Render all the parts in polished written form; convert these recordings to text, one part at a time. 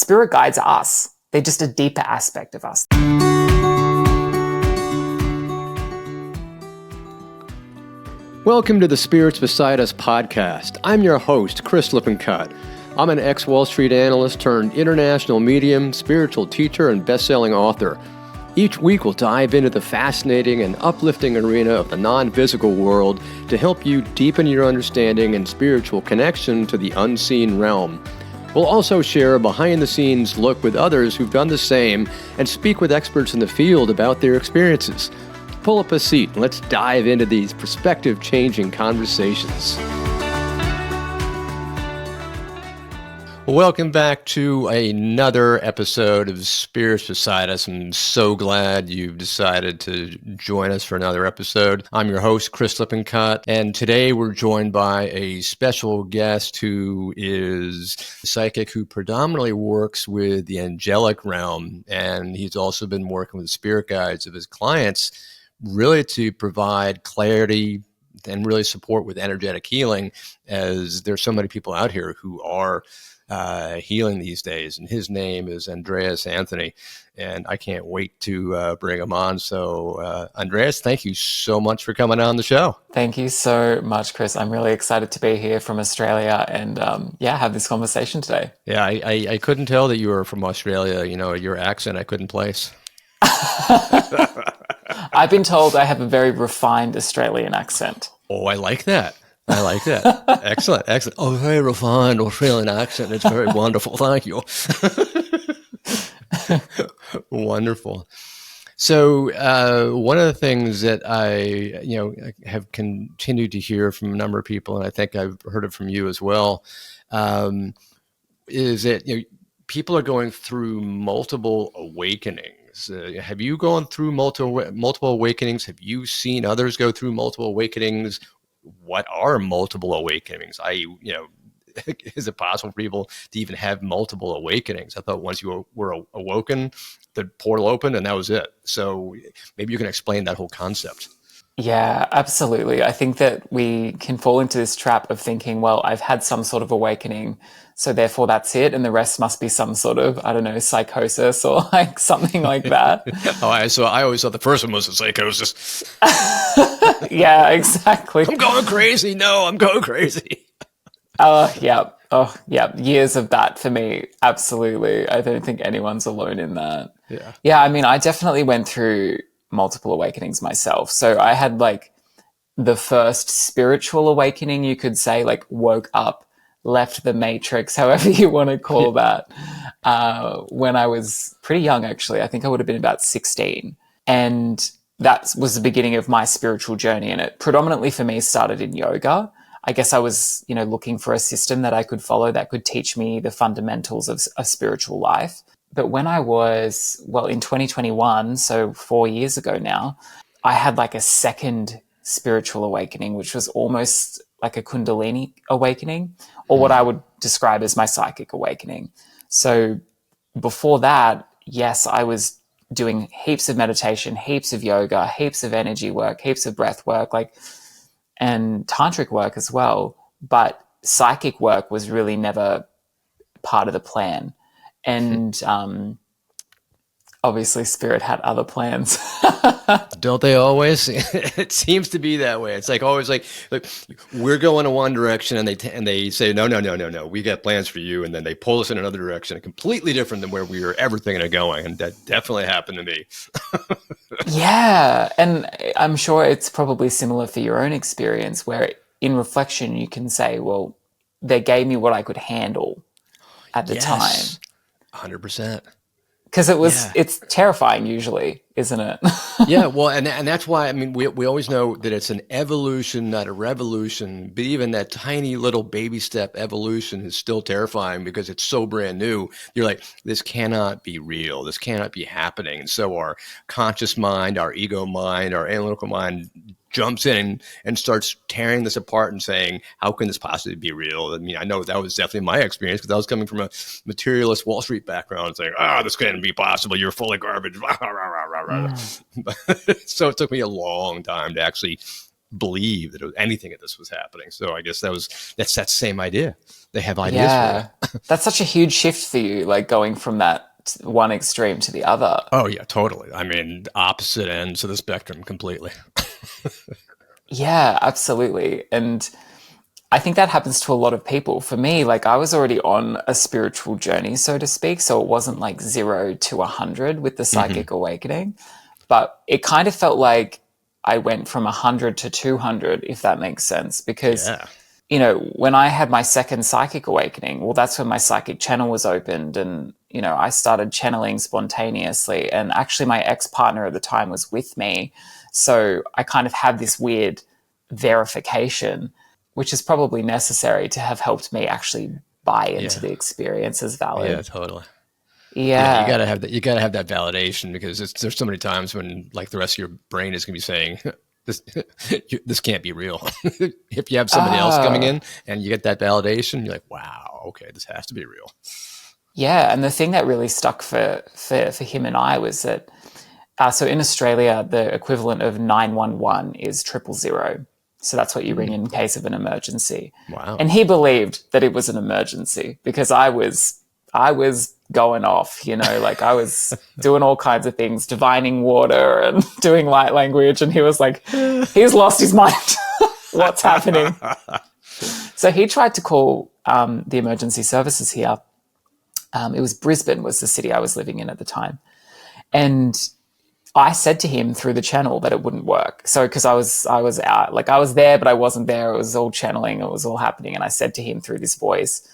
spirit guides are us. They're just a deeper aspect of us. Welcome to the Spirits Beside Us podcast. I'm your host, Chris Lippincott. I'm an ex-Wall Street analyst turned international medium, spiritual teacher, and best-selling author. Each week we'll dive into the fascinating and uplifting arena of the non-physical world to help you deepen your understanding and spiritual connection to the unseen realm. We'll also share a behind-the-scenes look with others who've done the same and speak with experts in the field about their experiences. Pull up a seat and let's dive into these perspective-changing conversations. Welcome back to another episode of Spirits Beside Us. I'm so glad you've decided to join us for another episode. I'm your host, Chris Lippincott, and today we're joined by a special guest who is a psychic who predominantly works with the angelic realm, and he's also been working with the spirit guides of his clients really to provide clarity and really support with energetic healing, as there's so many people out here who are healing these days. And his name is Andreas Anthony, and I can't wait to bring him on. So Andreas, thank you so much for coming on the show. Thank you so much, Chris. I'm really excited to be here from Australia and have this conversation today. Yeah, I couldn't tell that you were from Australia. You know, your accent I couldn't place. I've been told I have a very refined Australian accent. Oh, I like that. Excellent. Oh, very refined Australian accent. It's very wonderful. Thank you. Wonderful. So one of the things that I have continued to hear from a number of people, and I think I've heard it from you as well, is that people are going through multiple awakenings. Have you gone through multiple awakenings? Have you seen others go through multiple awakenings? What are multiple awakenings? Is it possible for people to even have multiple awakenings? I thought once you were awoken, the portal opened and that was it. So maybe you can explain that whole concept. Yeah, absolutely. I think that we can fall into this trap of thinking, well, I've had some sort of awakening, so therefore that's it, and the rest must be some sort of, psychosis or like something like that. I always thought the first one was a psychosis. Yeah, exactly. I'm going crazy. No, I'm going crazy. Yeah. Years of that for me. Absolutely. I don't think anyone's alone in that. Yeah. I mean, I definitely went through multiple awakenings myself. So I had like the first spiritual awakening, you could say, like woke up, left the matrix, however you want to call that, when I was pretty young, actually. I think I would have been about 16. And that was the beginning of my spiritual journey. And it predominantly for me started in yoga. I guess I was, looking for a system that I could follow that could teach me the fundamentals of a spiritual life. But when I was, in 2021, so 4 years ago now, I had like a second spiritual awakening, which was almost like a Kundalini awakening, or what I would describe as my psychic awakening. So before that, yes, I was doing heaps of meditation, heaps of yoga, heaps of energy work, heaps of breath work, and tantric work as well. But psychic work was really never part of the plan. And obviously Spirit had other plans. Don't they always? It seems to be that way. It's like always like we're going in one direction and they say, no, we got plans for you. And then they pull us in another direction, completely different than where we were ever thinking of going. And that definitely happened to me. Yeah. And I'm sure it's probably similar for your own experience, where in reflection, you can say, well, they gave me what I could handle at the time. 100%. Because it's terrifying usually, isn't it? Yeah, well, and that's why, I mean, we always know that it's an evolution, not a revolution, but even that tiny little baby step evolution is still terrifying because it's so brand new. You're like, this cannot be real. This cannot be happening. And so our conscious mind, our ego mind, our analytical mind jumps in and starts tearing this apart and saying, how can this possibly be real? I mean, I know that was definitely my experience because I was coming from a materialist Wall Street background saying, this can't be possible. You're full of garbage. So it took me a long time to actually believe that it was anything of this was happening. So I guess that's that same idea. They have ideas for you. That's such a huge shift for you, like going from that one extreme to the other. Oh yeah, totally. I mean, opposite ends of the spectrum completely. Yeah, absolutely. And I think that happens to a lot of people. For me, like I was already on a spiritual journey, so to speak. So it wasn't like 0 to 100 with the psychic awakening, but it kind of felt like I went from 100 to 200, if that makes sense. Because, you know, when I had my second psychic awakening, well, that's when my psychic channel was opened and, you know, I started channeling spontaneously. And actually my ex-partner at the time was with me. So I kind of had this weird verification, which is probably necessary to have helped me actually buy into the experience as valid. Yeah, totally. Yeah. You gotta have that. You gotta have that validation because there's so many times when like the rest of your brain is gonna be saying this can't be real. If you have somebody else coming in and you get that validation, you're like, wow, okay, this has to be real. Yeah, and the thing that really stuck for him and I was that so in Australia, the equivalent of 911 is 000. So that's what you ring in case of an emergency. Wow. And he believed that it was an emergency because I was going off, you know, like I was doing all kinds of things, divining water and doing light language. And he was like, he's lost his mind. What's happening? So he tried to call the emergency services here. It was Brisbane was the city I was living in at the time. And I said to him through the channel that it wouldn't work. So, because I was out, like I was there, but I wasn't there. It was all channeling. It was all happening. And I said to him through this voice,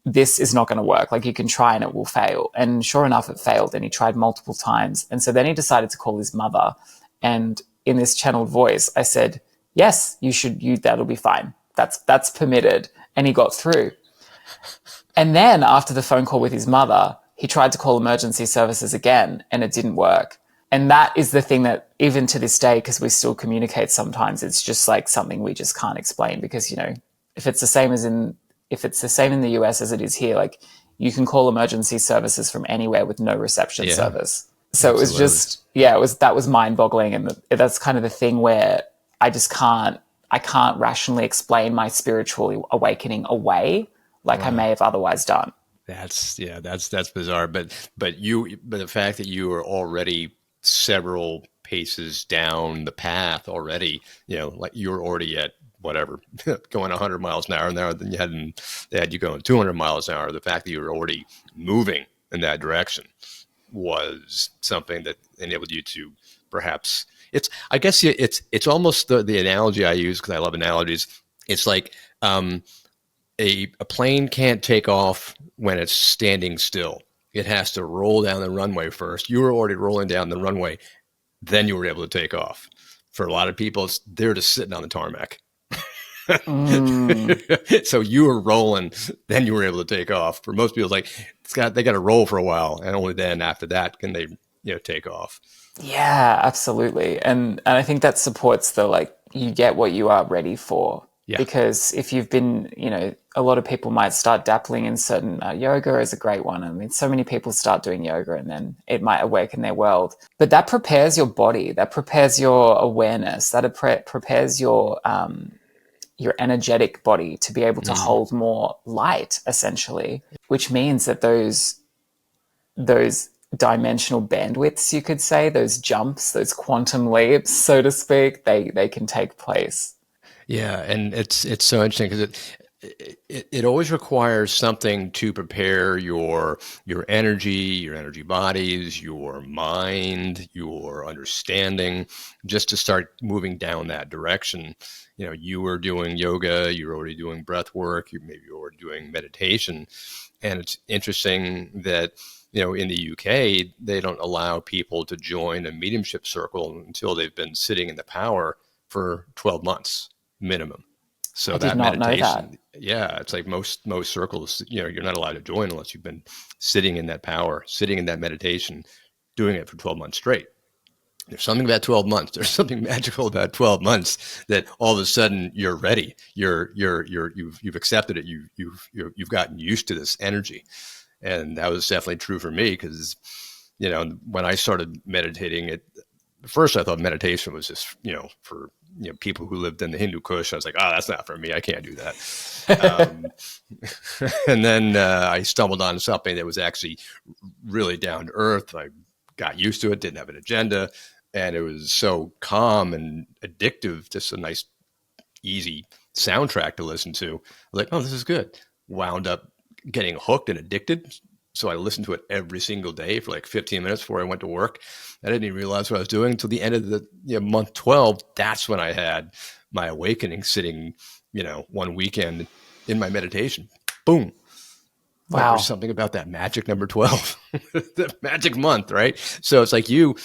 this is not going to work. Like you can try and it will fail. And sure enough, it failed. And he tried multiple times. And so then he decided to call his mother. And in this channeled voice, I said, yes, that'll be fine. That's permitted. And he got through. And then after the phone call with his mother, he tried to call emergency services again and it didn't work. And that is the thing that even to this day, because we still communicate sometimes, it's just like something we just can't explain because, you know, if it's the same in the US as it is here, like you can call emergency services from anywhere with no reception service. So absolutely. It was just, that was mind boggling. And that's kind of the thing where I can't rationally explain my spiritual awakening away like I may have otherwise done. That's bizarre. But the fact that you were already several paces down the path already, you know, like you were already at whatever, going 100 miles an hour now, then they had you going 200 miles an hour. The fact that you were already moving in that direction was something that enabled you to perhaps, it's almost the analogy I use because I love analogies. It's like, a plane can't take off when it's standing still. It has to roll down the runway first. You were already rolling down the runway, then you were able to take off. For a lot of people, they're just sitting on the tarmac. So you were rolling, then you were able to take off. For most people, it's like they got to roll for a while, and only then after that can they take off. Yeah, absolutely. And I think that supports the like you get what you are ready for. Yeah. Because if you've been, you know, a lot of people might start dabbling in certain yoga is a great one. I mean, so many people start doing yoga and then it might awaken their world. But that prepares your body, that prepares your awareness, that prepares your energetic body to be able to hold more light, essentially, which means that those dimensional bandwidths, you could say, those jumps, those quantum leaps, so to speak, they can take place. Yeah, and it's so interesting because it always requires something to prepare your energy bodies, your mind, your understanding, just to start moving down that direction. You know, you were doing yoga, you were already doing breath work, maybe you were doing meditation, and it's interesting that, you know, in the UK they don't allow people to join a mediumship circle until they've been sitting in the power for 12 months. Minimum. So that meditation, it's like most circles, you know, you're not allowed to join unless you've been sitting in that power, sitting in that meditation, doing it for 12 months straight. There's something about 12 months. There's something magical about 12 months that all of a sudden you're ready. You've accepted it. You've gotten used to this energy, and that was definitely true for me because, you know, when I started meditating, first I thought meditation was just, for, people who lived in the Hindu Kush. I was like, oh, that's not for me. I can't do that. And then I stumbled on something that was actually really down to earth. I got used to it, didn't have an agenda, and it was so calm and addictive, just a nice, easy soundtrack to listen to. I was like, oh, this is good. Wound up getting hooked and addicted. So I listened to it every single day for like 15 minutes before I went to work. I didn't even realize what I was doing until the end of the month 12. That's when I had my awakening, sitting, one weekend in my meditation. Boom. Like, Wow. there's something about that magic number 12, the magic month, right? So it's like you're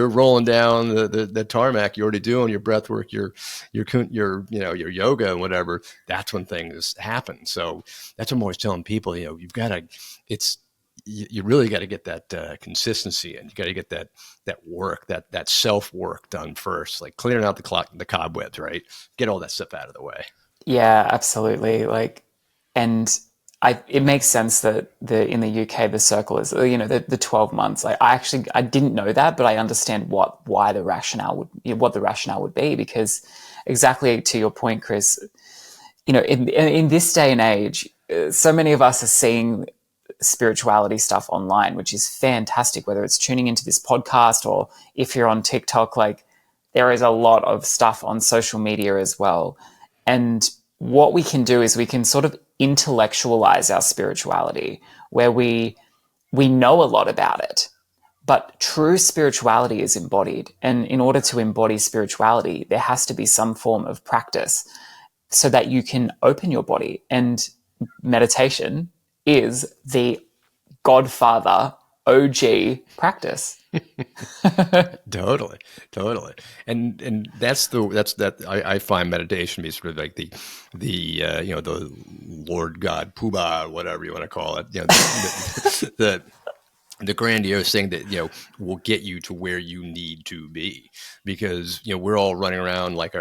rolling down the tarmac. You're already doing your breath work, your yoga and whatever. That's when things happen. So that's what I'm always telling people. You've got to. You really got to get that consistency, and you got to get that work, that self work done first, like clearing out the cobwebs, right? Get all that stuff out of the way. Yeah, absolutely. And it makes sense that in the UK the circle is, the 12 months. Like I didn't know that, but I understand what the rationale would be, because exactly to your point, Chris, in this day and age, so many of us are seeing spirituality stuff online, which is fantastic, whether it's tuning into this podcast or if you're on TikTok. Like, there is a lot of stuff on social media as well. And what we can do is we can sort of intellectualize our spirituality, where we know a lot about it, but true spirituality is embodied. And in order to embody spirituality, there has to be some form of practice so that you can open your body. And meditation is the Godfather OG practice. Totally, totally, and I find meditation to be sort of like the Lord God Poobah, whatever you want to call it, the grandiose thing that will get you to where you need to be, because we're all running around like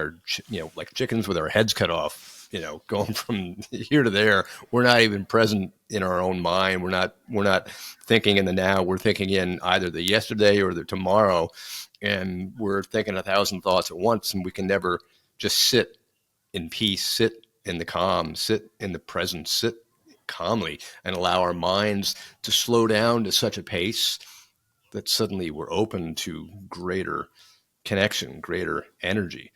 like chickens with our heads cut off, going from here to there. We're not even present in our own mind. We're not thinking in the now. We're thinking in either the yesterday or the tomorrow, and we're thinking 1,000 thoughts at once, and we can never just sit in peace, sit in the calm, sit in the present, sit calmly, and allow our minds to slow down to such a pace that suddenly we're open to greater connection, greater energy.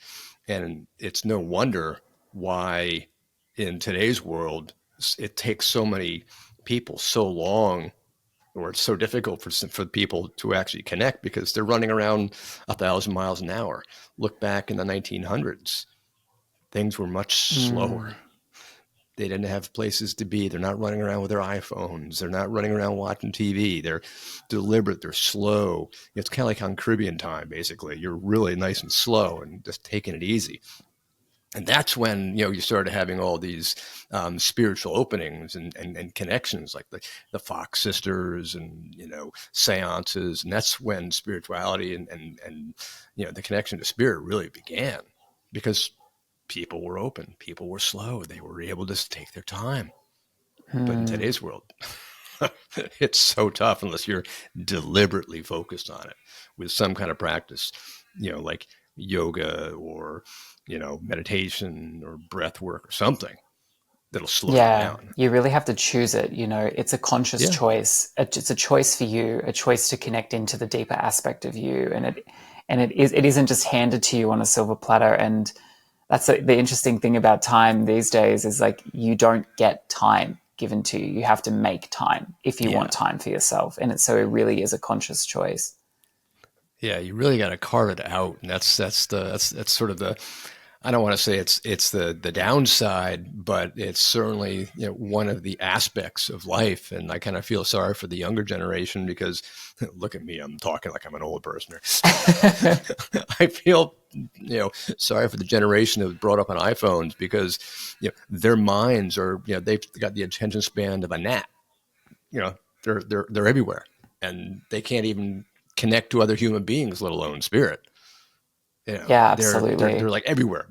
And it's no wonder why in today's world it takes so many people so long, or it's so difficult for people to actually connect, because they're running around 1,000 miles an hour. Look back in the 1900s, things were much slower. They didn't have places to be. They're not running around with their iPhones. They're not running around watching TV. They're deliberate. They're slow. It's kind of like on Caribbean time, basically. You're really nice and slow and just taking it easy. And that's when, you started having all these spiritual openings and connections, like the Fox sisters and, seances. And that's when spirituality and the connection to spirit really began, because people were open, people were slow, they were able to take their time. But in today's world, it's so tough unless you're deliberately focused on it with some kind of practice, like yoga or, meditation or breath work or something that'll slow you down. You really have to choose it. It's a conscious choice. It's a choice for you, a choice to connect into the deeper aspect of you. It isn't just handed to you on a silver platter. And that's the interesting thing about time these days, is like, you don't get time given to you. You have to make time if you want time for yourself. And so it really is a conscious choice. Yeah, you really got to carve it out, and that's sort of the, I don't want to say it's the downside, but it's certainly one of the aspects of life. And I kind of feel sorry for the younger generation, because look at me, I'm talking like I'm an old person. I feel sorry for the generation that was brought up on iPhones, because their minds are they've got the attention span of a gnat. They're everywhere, and they can't even connect to other human beings, let alone spirit. Yeah, absolutely. They're like everywhere,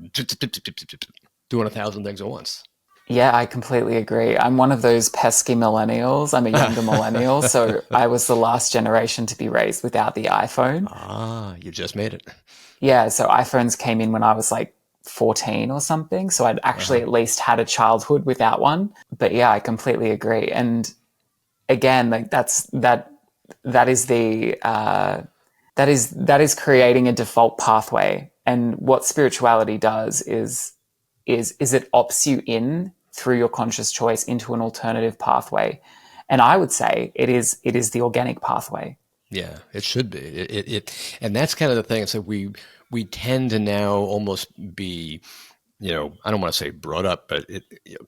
doing 1,000 things at once. Yeah, I completely agree. I'm one of those pesky millennials. I'm a younger millennial, so I was the last generation to be raised without the iPhone. You just made it. Yeah, so iPhones came in when I was like 14 or something, so I'd actually at least had a childhood without one. But yeah, I completely agree. And again, like that is the that is creating a default pathway. And what spirituality does is it opts you in through your conscious choice into an alternative pathway. And I would say it is the organic pathway. Yeah, it should be. And that's kind of the thing. So we tend to now almost be, I don't want to say brought up, but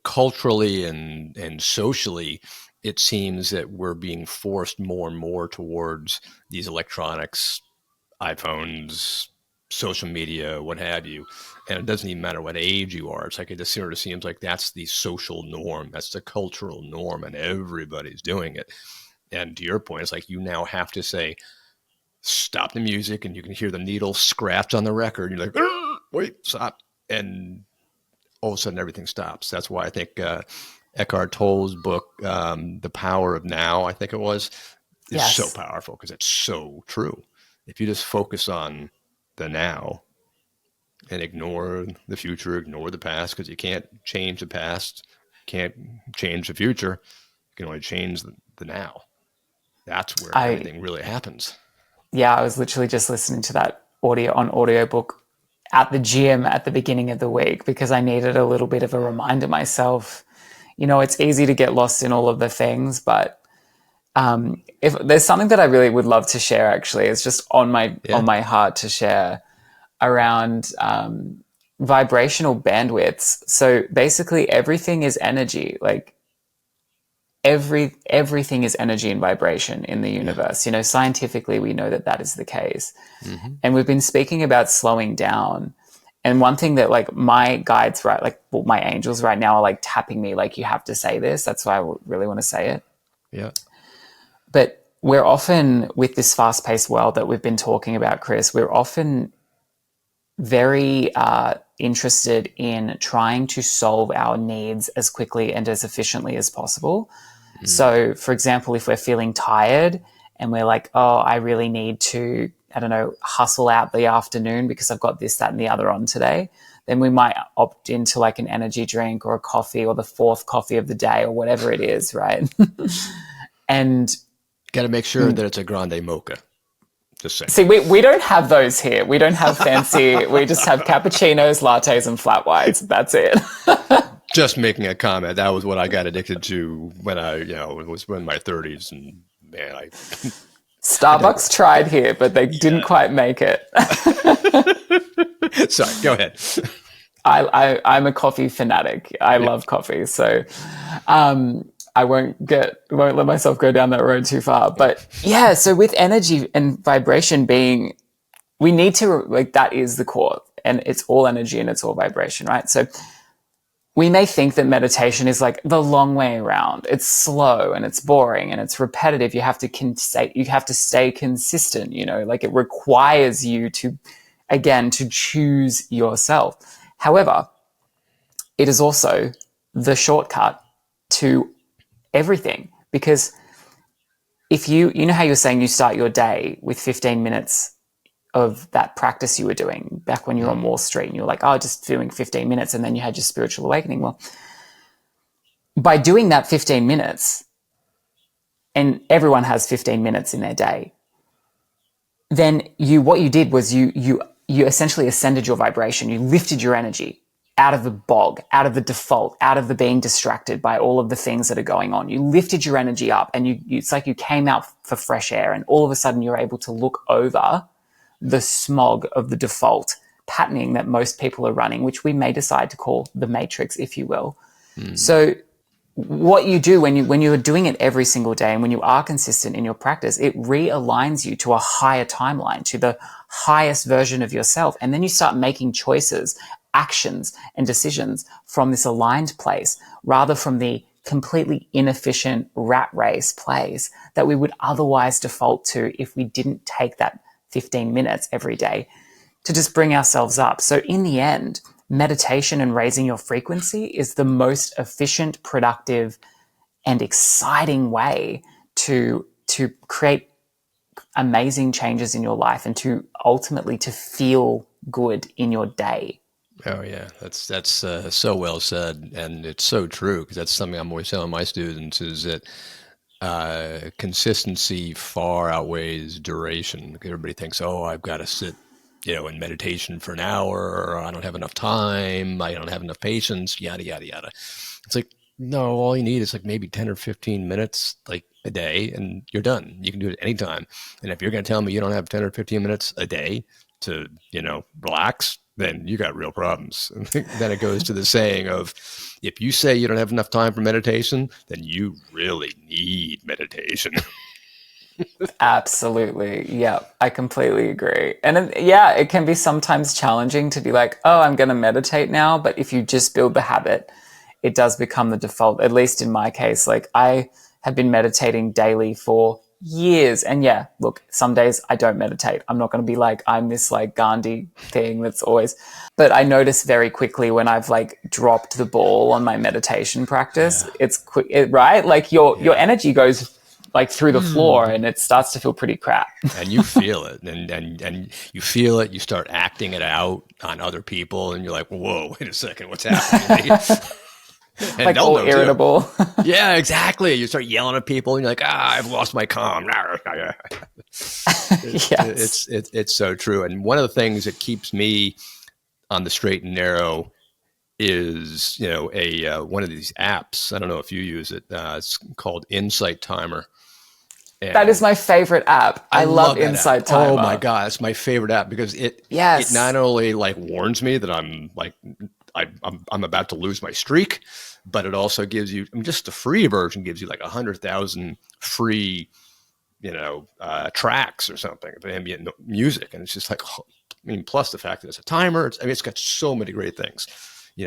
culturally and socially, it seems that we're being forced more and more towards these electronics, iPhones, social media, what have you. And it doesn't even matter what age you are. It's like it just sort of seems like that's the social norm. That's the cultural norm, and everybody's doing it. And to your point, it's like you now have to say, stop the music, and you can hear the needle scratch on the record. You're like, wait, stop. And all of a sudden everything stops. That's why I think Eckhart Tolle's book, The Power of Now, I think it was, is so powerful because it's so true. If you just focus on the now and ignore the future, ignore the past, because you can't change the past, can't change the future, you can only change the now. That's where everything really happens. Yeah, I was literally just listening to that audiobook at the gym at the beginning of the week because I needed a little bit of a reminder myself. It's easy to get lost in all of the things, but if there's something that I really would love to share, actually, it's just on my heart to share around vibrational bandwidths. So basically, everything is energy. Like everything is energy and vibration in the universe. Scientifically, we know that is the case. Mm-hmm. And we've been speaking about slowing down. And one thing that like my guides, right, like my angels right now are like tapping me, like, you have to say this. That's why I really want to say it. Yeah. But we're often, with this fast-paced world that we've been talking about, Chris, we're often very interested in trying to solve our needs as quickly and as efficiently as possible. Mm. So, for example, if we're feeling tired and we're like, oh, I really need to, I don't know, hustle out the afternoon because I've got this, that, and the other on today, then we might opt into like an energy drink or a coffee or the fourth coffee of the day or whatever it is, right? And got to make sure that it's a grande mocha. Just saying. See, we don't have those here. We don't have fancy. We just have cappuccinos, lattes, and flat whites. That's it. Just making a comment. That was what I got addicted to when I, was in my 30s, and man, Starbucks tried here, but they didn't quite make it. Sorry, go ahead. I'm a coffee fanatic. I love coffee, so I won't let myself go down that road too far. But yeah, so with energy and vibration being, we need to, like, that is the core, and it's all energy and it's all vibration, right? So we may think that meditation is like the long way around. It's slow and it's boring and it's repetitive. You have to stay consistent, like it requires you to choose yourself. However, it is also the shortcut to everything, because if you know how you're saying you start your day with 15 minutes of that practice you were doing back when you were on Wall Street, and you're like, oh, just doing 15 minutes, and then you had your spiritual awakening. Well, by doing that 15 minutes, and everyone has 15 minutes in their day, then what you did was you essentially ascended your vibration. You lifted your energy out of the bog, out of the default, out of the being distracted by all of the things that are going on. You lifted your energy up, and it's like you came out for fresh air, and all of a sudden you're able to look over the smog of the default patterning that most people are running, which we may decide to call the matrix, if you will. So what you do when you're doing it every single day, and when you are consistent in your practice, it realigns you to a higher timeline, to the highest version of yourself. And then you start making choices, actions, and decisions from this aligned place, rather from the completely inefficient rat race place that we would otherwise default to if we didn't take that 15 minutes every day to just bring ourselves up. So in the end, meditation and raising your frequency is the most efficient, productive, and exciting way to create amazing changes in your life and to ultimately to feel good in your day. Oh yeah, that's so well said, and it's so true, because that's something I'm always telling my students, is that consistency far outweighs duration. Everybody thinks, oh, I've got to sit, in meditation for an hour, or I don't have enough time, I don't have enough patience, yada yada yada. It's like, no, all you need is like maybe 10 or 15 minutes like a day, and you're done. You can do it anytime. And if you're going to tell me you don't have 10 or 15 minutes a day to, relax, then you got real problems. And then it goes to the saying of, if you say you don't have enough time for meditation, then you really need meditation. Absolutely. Yeah, I completely agree. And it can be sometimes challenging to be like, oh, I'm going to meditate now. But if you just build the habit, it does become the default, at least in my case. Like, I have been meditating daily for years. And yeah, look, some days I don't meditate. I'm not going to be like, I'm this like Gandhi thing that's always, but I notice very quickly when I've like dropped the ball on my meditation practice, it's quick, right? Like your energy goes like through the floor, and it starts to feel pretty crap. And you feel it, and you feel it. You start acting it out on other people, and you're like, whoa, wait a second, what's happening to me? And like all irritable. Yeah, exactly. You start yelling at people, and you're like, I've lost my calm. Yes. It's so true. And one of the things that keeps me on the straight and narrow is, one of these apps. I don't know if you use it. It's called Insight Timer. And that is my favorite app. I love Insight Timer. Oh my God, it's my favorite app, because it not only like warns me that I'm like I'm about to lose my streak, but it also gives you, just the free version gives you like 100,000 free, tracks or something of ambient music, and it's just like, plus the fact that it's a timer. It's got so many great things.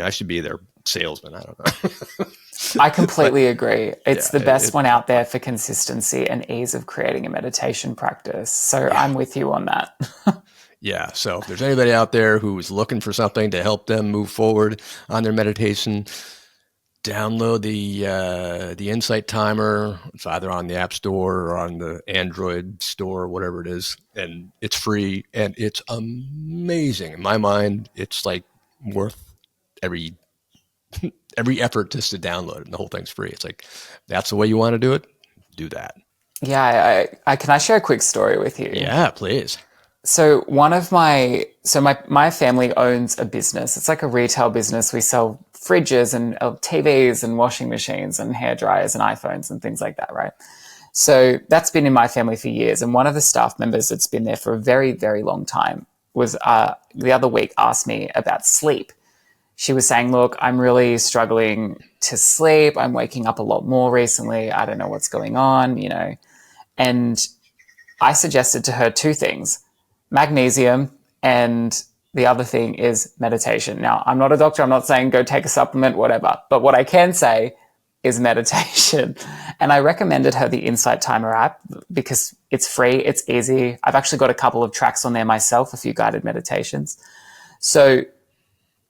I should be their salesman. I don't know. I completely agree. It's the best one out there for consistency and ease of creating a meditation practice. So I'm with you on that. Yeah. So if there's anybody out there who's looking for something to help them move forward on their meditation, download the Insight Timer. It's either on the App Store or on the Android store, whatever it is. And it's free, and it's amazing. In my mind, it's like worth every effort just to download it, and the whole thing's free. It's like, that's the way you want to do it, do that. Yeah, I can I share a quick story with you? Yeah, please. So my family owns a business. It's like a retail business. We sell fridges and TVs and washing machines and hair dryers and iPhones and things like that, right? So that's been in my family for years. And one of the staff members that's been there for a very, very long time was the other week asked me about sleep. She was saying, look, I'm really struggling to sleep. I'm waking up a lot more recently. I don't know what's going on, And I suggested to her two things: magnesium, and the other thing is meditation. Now, I'm not a doctor. I'm not saying go take a supplement, whatever. But what I can say is meditation. And I recommended her the Insight Timer app because it's free. It's easy. I've actually got a couple of tracks on there myself, a few guided meditations. So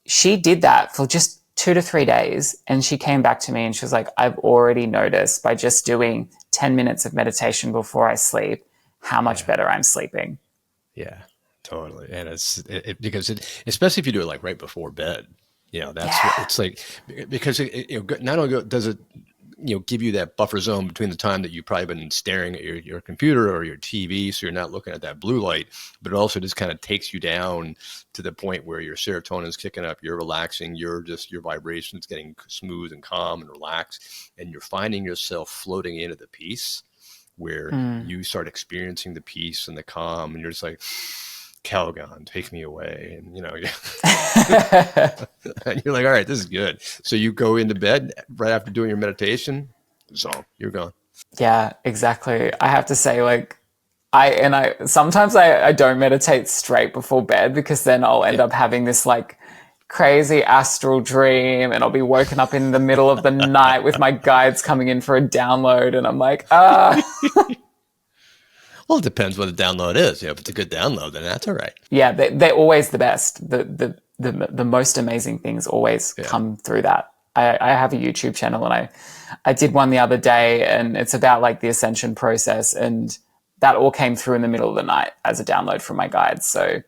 she did that for just 2 to 3 days. And she came back to me and she was like, I've already noticed by just doing 10 minutes of meditation before I sleep, how much better I'm sleeping. Yeah, totally. And because especially if you do it like right before bed, what it's like, because not only does it, give you that buffer zone between the time that you've probably been staring at your computer or your TV, so you're not looking at that blue light, but it also just kind of takes you down to the point where your serotonin is kicking up, you're relaxing, your vibrations getting smooth and calm and relaxed, and you're finding yourself floating into the peace where you start experiencing the peace and the calm, and you're just like, Calgon, take me away. And, and you're like, all right, this is good. So you go into bed right after doing your meditation, you're gone. Yeah, exactly. I have to say, like, I sometimes I don't meditate straight before bed, because then I'll end up having this like crazy astral dream, and I'll be woken up in the middle of the night with my guides coming in for a download, and I'm like, Well, it depends what the download is. If it's a good download, then that's all right. Yeah, they're always the best. The the most amazing things always come through that. I have a YouTube channel, and I did one the other day, and it's about like the ascension process, and that all came through in the middle of the night as a download from my guides. So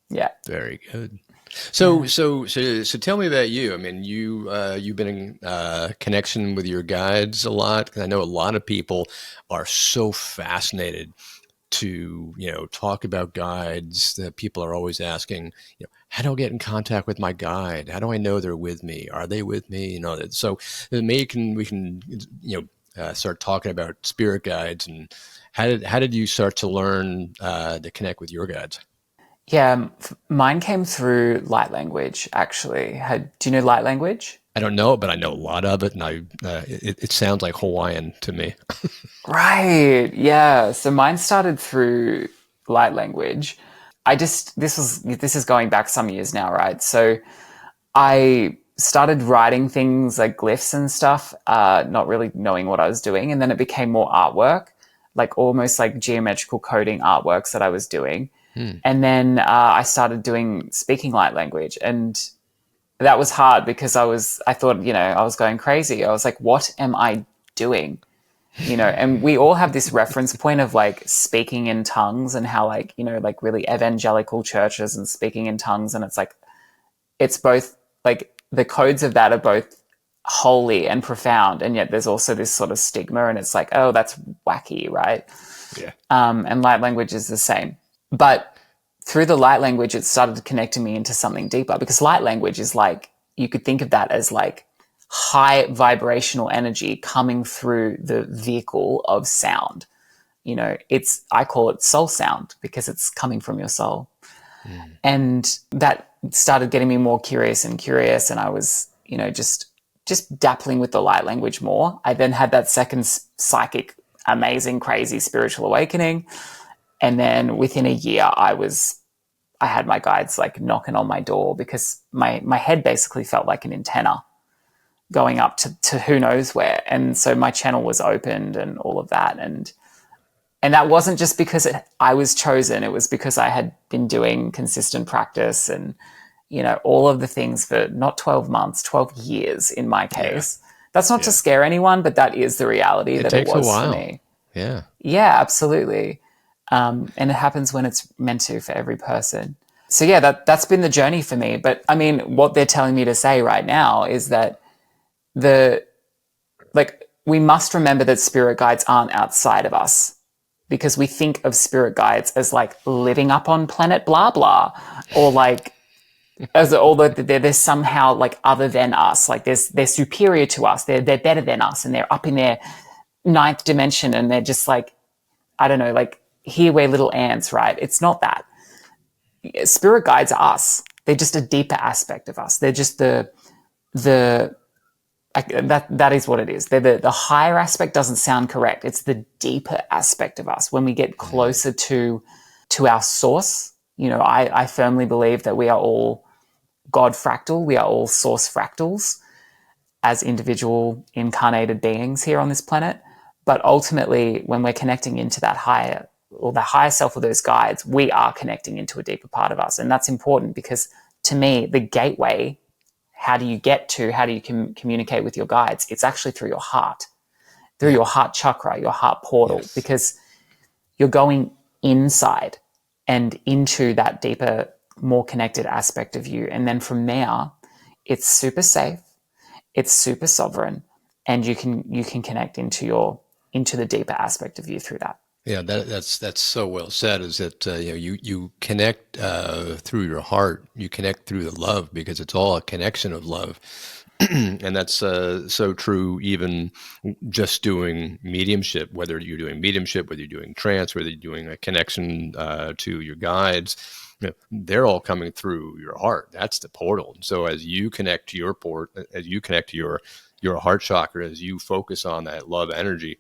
yeah. Very good. So tell me about you. I mean, you've been in connection with your guides a lot. I know a lot of people are so fascinated to, talk about guides. That people are always asking, how do I get in contact with my guide? How do I know they're with me? Are they with me? So maybe we can start talking about spirit guides, and how did you start to learn to connect with your guides? Yeah, mine came through light language, actually. Do you know light language? I don't know, but I know a lot of it, and it sounds like Hawaiian to me. Right. Yeah. So mine started through light language. This is going back some years now, right? So I started writing things like glyphs and stuff, not really knowing what I was doing. And then it became more artwork, like almost like geometrical coding artworks that I was doing. And then I started doing speaking light language. And that was hard because I thought, I was going crazy. I was like, what am I doing? And we all have this reference point of like speaking in tongues, and how like, like really evangelical churches and speaking in tongues. And it's like, it's both like the codes of that are both holy and profound. And yet there's also this sort of stigma, and it's like, oh, that's wacky. Right. Yeah. And light language is the same. But through the light language, it started connecting me into something deeper, because light language is like, you could think of that as like high vibrational energy coming through the vehicle of sound. I call it soul sound, because it's coming from your soul. And that started getting me more curious and curious. And I was, just dappling with the light language more. I then had that second psychic, amazing, crazy spiritual awakening. And then within a year, I had my guides like knocking on my door, because my head basically felt like an antenna going up to who knows where. And so my channel was opened and all of that. And that wasn't just because I was chosen. It was because I had been doing consistent practice and, all of the things for not 12 months, 12 years in my case. Yeah. That's not to scare anyone, but that is the reality that it was for me. Yeah. Yeah, absolutely. And it happens when it's meant to for every person. So yeah, that's been the journey for me. But I mean, what they're telling me to say right now is that we must remember that spirit guides aren't outside of us, because we think of spirit guides as like living up on planet blah blah, or like although they're somehow like other than us, like they're superior to us, they're better than us, and they're up in their ninth dimension, and they're just like, I don't know, like, here we're little ants, right? It's not that. Spirit guides are us. They're just a deeper aspect of us. They're just that is what it is. They're the higher aspect doesn't sound correct. It's the deeper aspect of us. When we get closer to our source, I firmly believe that we are all God fractal. We are all source fractals as individual incarnated beings here on this planet. But ultimately, when we're connecting into that higher, or the higher self of those guides, we are connecting into a deeper part of us. And that's important, because to me, the gateway, how do you communicate with your guides? It's actually through your heart, through your heart chakra, your heart portal, because you're going inside and into that deeper, more connected aspect of you. And then from there, it's super safe, it's super sovereign, and you can connect into the deeper aspect of you through that. Yeah, that's so well said. Is that you connect through your heart, you connect through the love, because it's all a connection of love, and that's so true. Even just doing mediumship, whether you're doing mediumship, whether you're doing trance, whether you're doing a connection to your guides, they're all coming through your heart. That's the portal. So as you connect to your as you connect to your heart chakra, as you focus on that love energy,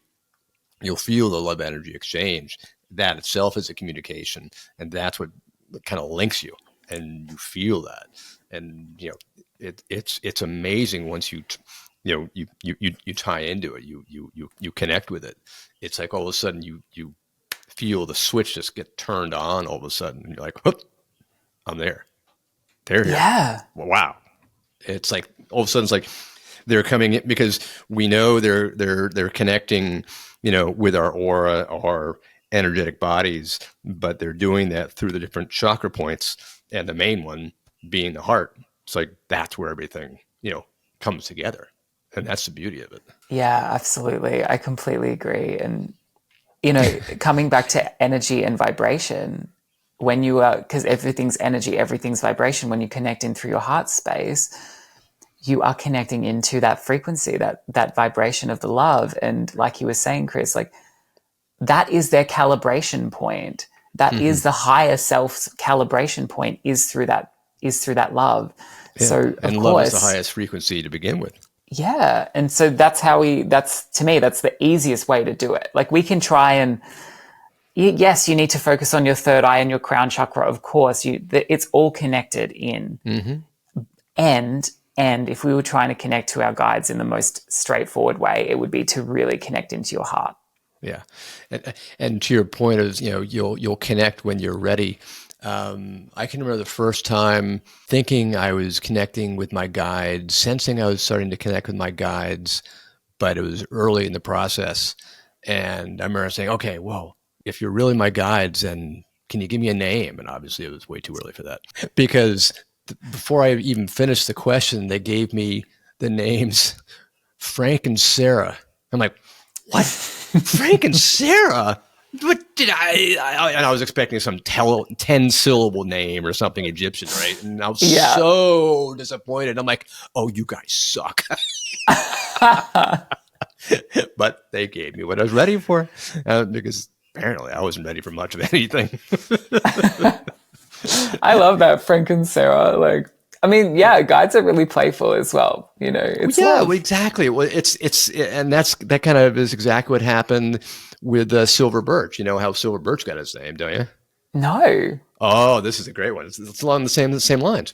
you'll feel the love energy exchange. That itself is a communication, and that's what kind of links you, and you feel that. And it's amazing once you tie into it, you connect with it. It's like all of a sudden you feel the switch just get turned on all of a sudden, and you're like, whoop, I'm there. They're here. Yeah. Wow. It's like all of a sudden it's like they're coming in because we know they're connecting, with our aura, our energetic bodies, but they're doing that through the different chakra points, and the main one being the heart. It's like that's where everything, comes together. And that's the beauty of it. Yeah, absolutely. I completely agree. And, coming back to energy and vibration, when you are, because everything's energy, everything's vibration, when you connect in through your heart space, you are connecting into that frequency, that vibration of the love. And like you were saying, Chris, like that is their calibration point. That is the higher self's calibration point is through that love. Yeah. So of and course, love is the highest frequency to begin with. Yeah. And so that's to me, that's the easiest way to do it. Like we can try and, yes, you need to focus on your third eye and your crown chakra. Of course, it's all connected in. And if we were trying to connect to our guides in the most straightforward way, it would be to really connect into your heart. Yeah. And to your point is, you'll connect when you're ready. I can remember the first time thinking I was connecting with my guides, sensing I was starting to connect with my guides, but it was early in the process. And I remember saying, okay, well, if you're really my guides, then can you give me a name? And obviously it was way too early for that because before I even finished the question, they gave me the names Frank and Sarah. I'm like, what? Frank and Sarah? What did I was expecting some 10-syllable name or something Egyptian, right? And I was so disappointed. I'm like, oh, you guys suck. But they gave me what I was ready for because apparently I wasn't ready for much of anything. I love that, Frank and Sarah. Like, I mean, yeah, guides are really playful as well. It's love. Exactly. Well, and that kind of is exactly what happened with Silver Birch. You know how Silver Birch got his name, don't you? No. Oh, this is a great one. It's along the same lines.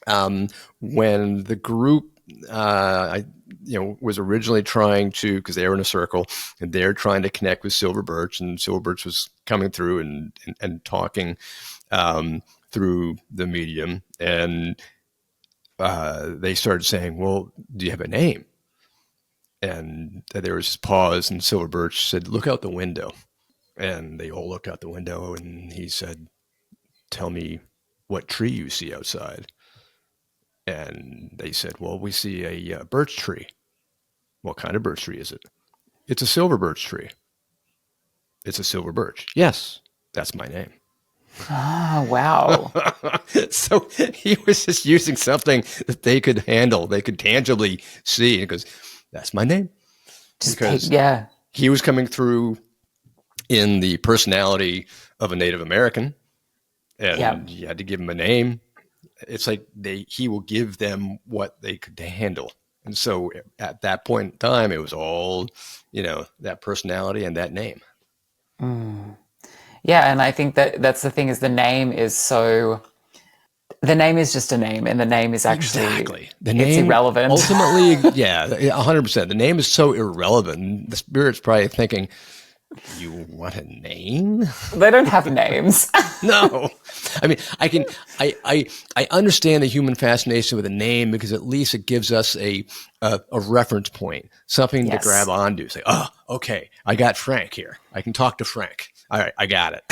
When the group, was originally trying to, because they were in a circle, and they're trying to connect with Silver Birch, and Silver Birch was coming through and talking through the medium, and they started saying, well, do you have a name? And there was this pause, and Silver Birch said, look out the window. And they all looked out the window, and he said, tell me what tree you see outside. And they said, well, we see a birch tree. What kind of birch tree is it? It's a silver birch tree. It's a silver birch. Yes, that's my name. Ah, wow. So he was just using something that they could handle, they could tangibly see. He goes, that's my name. Because he was coming through in the personality of a Native American, and you had to give him a name. It's like he will give them what they could handle. And so at that point in time, it was all, that personality and that name. Mm. Yeah, and I think that's the thing is the name is just a name, and the name is actually the name it's irrelevant. Ultimately, 100%. The name is so irrelevant. The spirit's probably thinking, you want a name? They don't have names. No. I mean, I understand the human fascination with a name because at least it gives us a reference point, something to grab onto. Say, oh, okay, I got Frank here. I can talk to Frank. All right, I got it.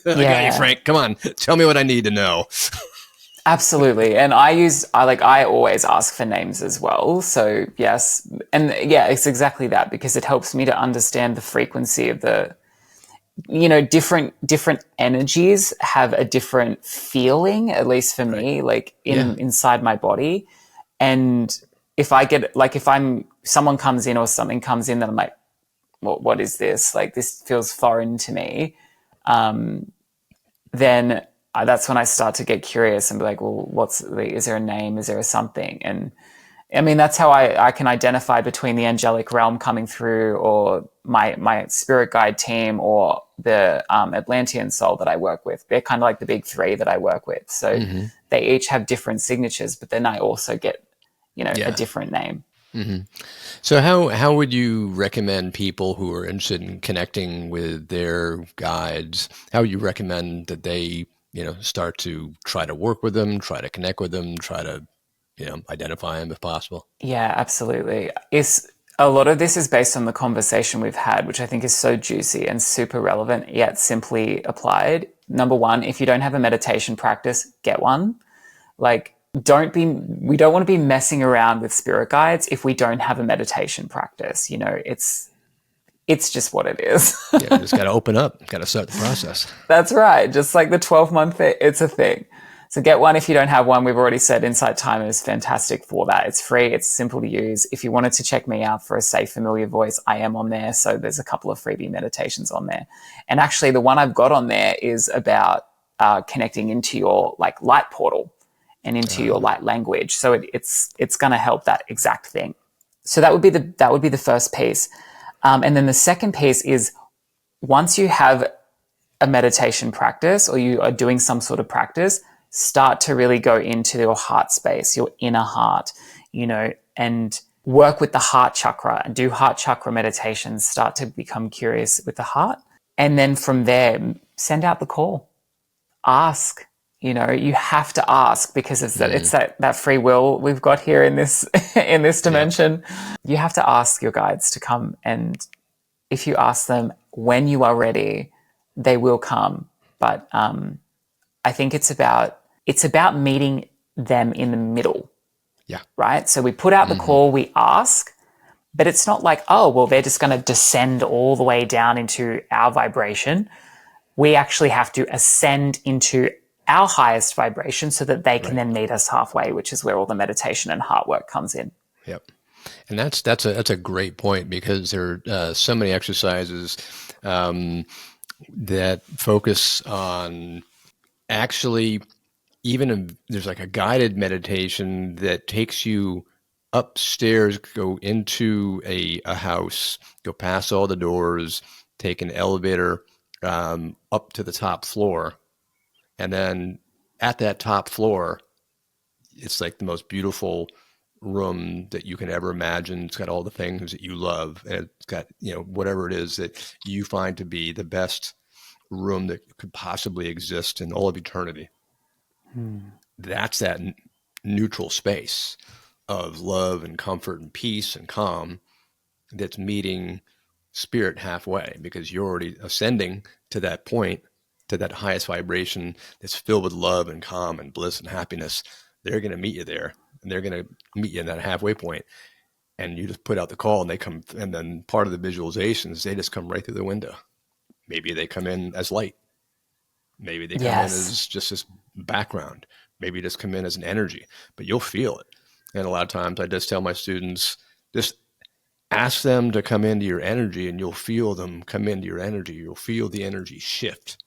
I got you, Frank. Come on, tell me what I need to know. Absolutely. And I always ask for names as well. So yes. And it's exactly that, because it helps me to understand the frequency of the, different energies have a different feeling, at least for me, like inside my body. And if someone comes in or something comes in that I'm like, what is this? Like, this feels foreign to me. Then that's when I start to get curious and be like, well, is there a name? Is there a something? And I mean, that's how I can identify between the angelic realm coming through, or my spirit guide team, or the Atlantean soul that I work with. They're kind of like the big three that I work with. So they each have different signatures, but then I also get, a different name. Mm-hmm. So how would you recommend people who are interested in connecting with their guides, how would you recommend that they start to try to work with them, try to connect with them, try to, identify them if possible? Yeah, absolutely. A lot of this is based on the conversation we've had, which I think is so juicy and super relevant, yet simply applied. Number one, if you don't have a meditation practice, get one. Like, we don't want to be messing around with spirit guides if we don't have a meditation practice. It's just what it is. Yeah, just got to open up, got to start the process. That's right. Just like the 12-month, it's a thing. So get one if you don't have one. We've already said Insight Timer is fantastic for that. It's free. It's simple to use. If you wanted to check me out for a safe, familiar voice, I am on there. So there's a couple of freebie meditations on there. And actually the one I've got on there is about connecting into your like light portal and into your light language. So it's going to help that exact thing. So that would be the first piece. And then the second piece is once you have a meditation practice or you are doing some sort of practice, start to really go into your heart space, your inner heart, and work with the heart chakra and do heart chakra meditations, start to become curious with the heart. And then from there, send out the call. Ask, you have to ask because it's that free will we've got here in this, in this dimension. Yep. You have to ask your guides to come. And if you ask them when you are ready, they will come. But I think it's about meeting them in the middle. Yeah. Right? So we put out the call, we ask, but it's not like, oh, well, they're just going to descend all the way down into our vibration. We actually have to ascend into our highest vibration so that they can then meet us halfway, which is where all the meditation and heart work comes in. Yep. And that's a great point because there are so many exercises that focus on actually, there's like a guided meditation that takes you upstairs, go into a house, go past all the doors, take an elevator up to the top floor. And then at that top floor, it's like the most beautiful room that you can ever imagine. It's got all the things that you love. And it's got, whatever it is that you find to be the best room that could possibly exist in all of eternity. That's that neutral space of love and comfort and peace and calm that's meeting spirit halfway, because you're already ascending to that point, to that highest vibration that's filled with love and calm and bliss and happiness. They're going to meet you there, and they're going to meet you in that halfway point. And you just put out the call and they come, and then part of the visualizations, they just come right through the window. Maybe they come in as light. Maybe they come in as just this background. Maybe just come in as an energy, but you'll feel it. And a lot of times I just tell my students, just ask them to come into your energy and you'll feel them come into your energy. You'll feel the energy shift.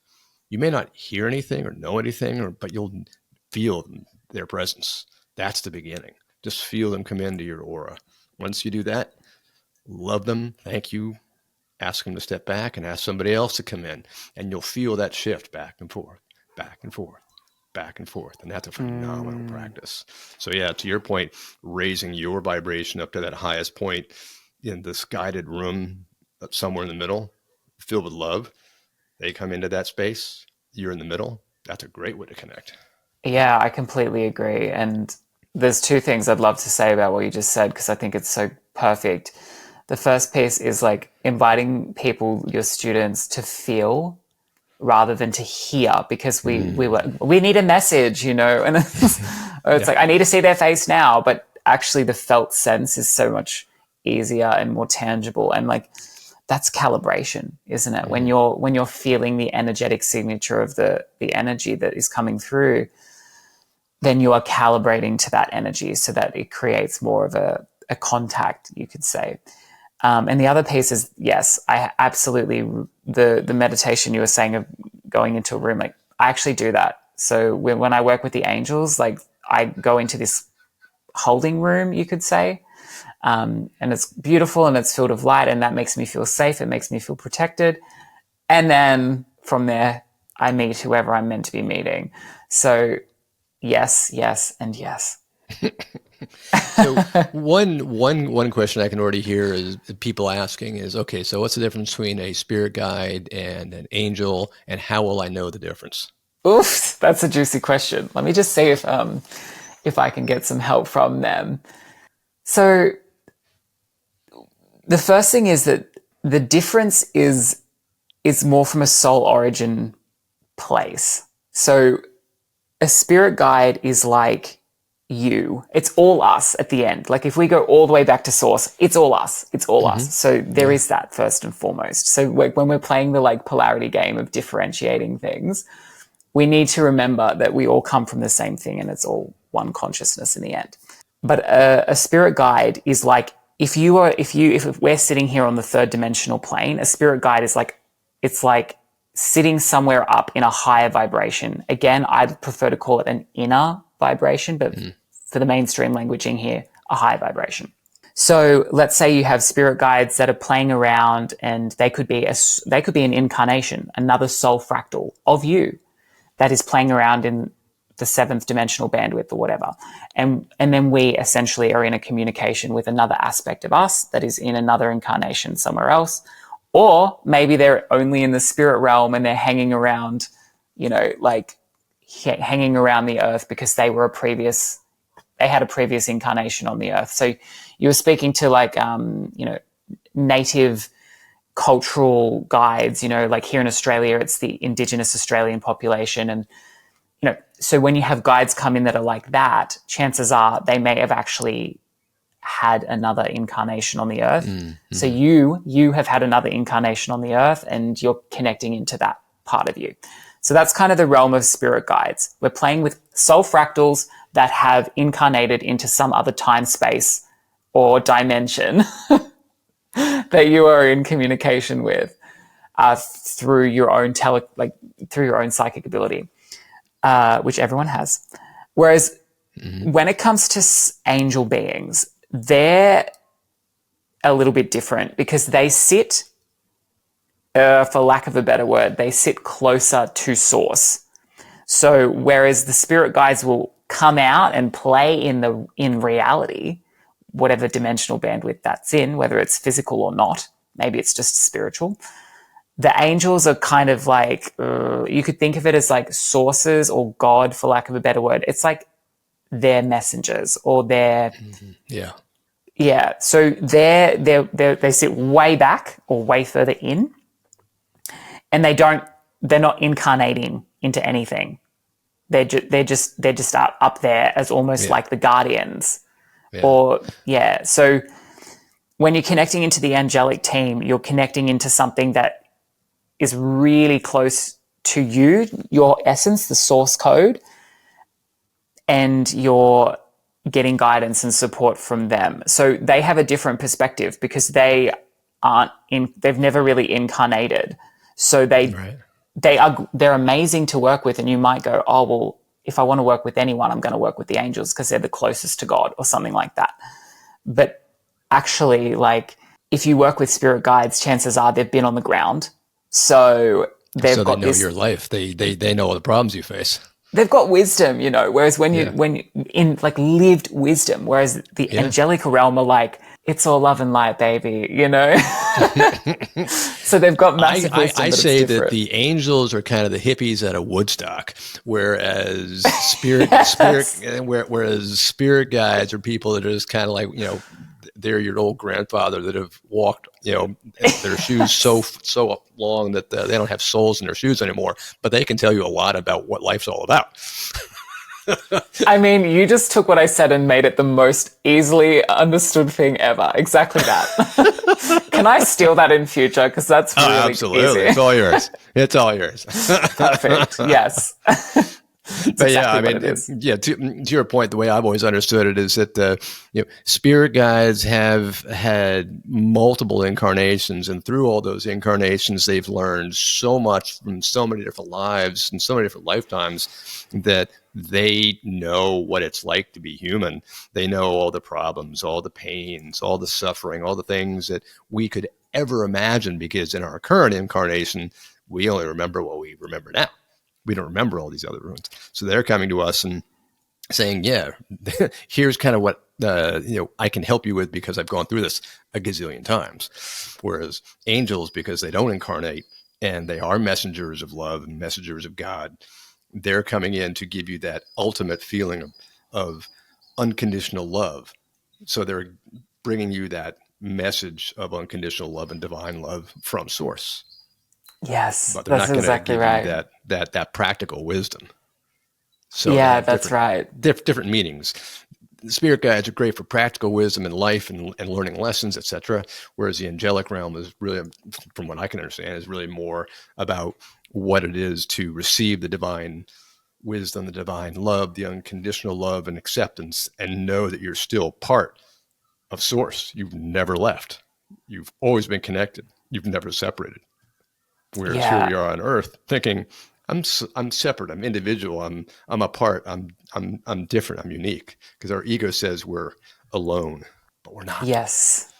You may not hear anything or know anything, but you'll feel their presence. That's the beginning. Just feel them come into your aura. Once you do that, love them, thank you, ask them to step back and ask somebody else to come in, and you'll feel that shift back and forth, back and forth, back and forth. And that's a phenomenal practice. So yeah, to your point, raising your vibration up to that highest point in this guided room somewhere in the middle, filled with love. They come into that space, you're in the middle. That's a great way to connect. Yeah, I completely agree. And there's two things I'd love to say about what you just said, because I think it's so perfect. The first piece is like inviting people, your students, to feel rather than to hear, because we need a message, and it's like, I need to see their face now. But actually the felt sense is so much easier and more tangible. And like, that's calibration, isn't it? When you're feeling the energetic signature of the energy that is coming through, then you are calibrating to that energy so that it creates more of a contact, you could say. And the other piece is, yes, I absolutely, the meditation you were saying of going into a room, like I actually do that. So when I work with the angels, like I go into this holding room, you could say, and it's beautiful and it's filled with light, and that makes me feel safe. It makes me feel protected. And then from there, I meet whoever I'm meant to be meeting. So yes, and yes. So one question I can already hear is people asking is, okay, so what's the difference between a spirit guide and an angel, and how will I know the difference? Oof, that's a juicy question. Let me just see if I can get some help from them. So the first thing is that the difference is more from a soul origin place. So a spirit guide is like you. It's all us at the end. Like if we go all the way back to source, it's all us. It's all us. So there is that first and foremost. So when we're playing the like polarity game of differentiating things, we need to remember that we all come from the same thing and it's all one consciousness in the end. But a spirit guide is like, if we're sitting here on the third dimensional plane, a spirit guide is like, it's like sitting somewhere up in a higher vibration. Again, I'd prefer to call it an inner vibration, but for the mainstream languaging here, a high vibration. So let's say you have spirit guides that are playing around, and they could be an incarnation, another soul fractal of you that is playing around in the seventh dimensional bandwidth or whatever. And then we essentially are in a communication with another aspect of us that is in another incarnation somewhere else. Or maybe they're only in the spirit realm and they're hanging around, like hanging around the earth because they had a previous incarnation on the earth. So you were speaking to like, native cultural guides, like here in Australia, it's the Indigenous Australian population. And, so when you have guides come in that are like that, chances are they may have actually had another incarnation on the earth. So you have had another incarnation on the earth and you're connecting into that part of you. So that's kind of the realm of spirit guides. We're playing with soul fractals that have incarnated into some other time space or dimension that you are in communication with through your own through your own psychic ability, which everyone has. Whereas when it comes to angel beings, they're a little bit different because they sit, for lack of a better word, they sit closer to source. So whereas the spirit guides will come out and play in reality, whatever dimensional bandwidth that's in, whether it's physical or not, maybe it's just spiritual. The angels are kind of like, you could think of it as like sources or God, for lack of a better word. It's like they're messengers or they're, yeah. So they sit way back or way further in, and they're not incarnating into anything. They're just up there as almost like the guardians. So when you're connecting into the angelic team, you're connecting into something that is really close to you, your essence, the source code, and you're getting guidance and support from them. So they have a different perspective because they've never really incarnated. So they're amazing to work with, and you might go, oh, well, if I want to work with anyone, I'm going to work with the angels because they're the closest to God or something like that. But actually, like, if you work with spirit guides, chances are they've been on the ground. So they know your life. They know all the problems you face. They've got wisdom, whereas when you in like lived wisdom, whereas the angelic realm are like, it's all love and light, baby, So they've got massive wisdom. I say that the angels are kind of the hippies at a Woodstock, whereas spirit guides are people that are just kind of like, they're your old grandfather that have walked, their shoes so long that they don't have soles in their shoes anymore, but they can tell you a lot about what life's all about. I mean, you just took what I said and made it the most easily understood thing ever. Exactly that. Can I steal that in future? Because that's really absolutely. easy. It's all yours. It's all yours. Perfect. Yes. But to your point, the way I've always understood it is that spirit guides have had multiple incarnations, and through all those incarnations, they've learned so much from so many different lives and so many different lifetimes that they know what it's like to be human. They know all the problems, all the pains, all the suffering, all the things that we could ever imagine, because in our current incarnation, we only remember what we remember now. We don't remember all these other ruins. So they're coming to us and saying, here's kind of what, I can help you with because I've gone through this a gazillion times. Whereas angels, because they don't incarnate and they are messengers of love and messengers of God, they're coming in to give you that ultimate feeling of unconditional love. So they're bringing you that message of unconditional love and divine love from source. Yes, But they're that's not going to exactly give right. you that practical wisdom. So yeah, that's right. Different meanings. The spirit guides are great for practical wisdom in life and learning lessons, etc. Whereas the angelic realm is really, from what I can understand, is really more about what it is to receive the divine wisdom, the divine love, the unconditional love and acceptance, and know that you're still part of source. You've never left. You've always been connected. You've never separated. Whereas here Yeah. we are on Earth thinking, I'm separate. I'm individual. I'm apart. I'm different. I'm unique. Because our ego says we're alone, but we're not. Yes.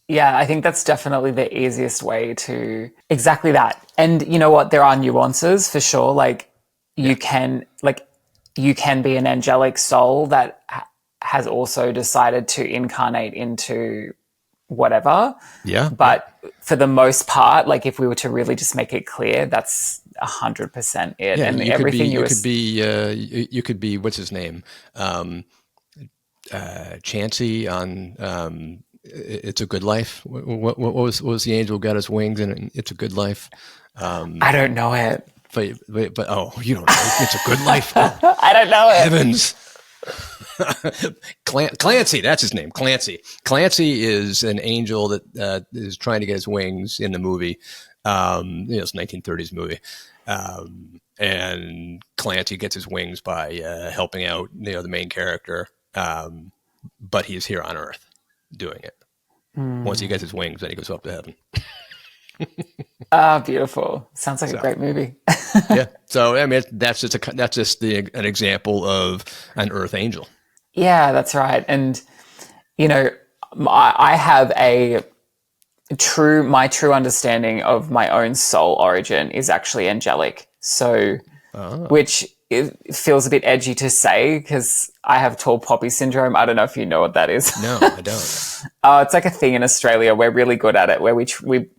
Yeah, I think that's definitely the easiest way to exactly that. And you know what? There are nuances for sure. Like you can be an angelic soul that has also decided to incarnate into whatever. Yeah. But for the most part, like if we were to really just make it clear, that's 100% it. Yeah. And You could everything you could be what's his name, Chansey on It's a Good Life. What was the angel got his wings and It's a Good Life? I don't know it. But oh, you don't know It's a Good Life. Oh, I don't know it. heavens. Clancy, that's his name. Clancy. Clancy is an angel that is trying to get his wings in the movie. It's a 1930s movie. And Clancy gets his wings by helping out, the main character. But he's here on Earth doing it. Once he gets his wings, then he goes up to heaven. Beautiful. Sounds like a great movie. Yeah. So I mean, that's just an example of an Earth angel. Yeah, that's right. And I have my true understanding of my own soul origin is actually angelic. So, which it feels a bit edgy to say because I have tall poppy syndrome. I don't know if you know what that is. No, I don't. It's like a thing in Australia. We're really good at it. Where we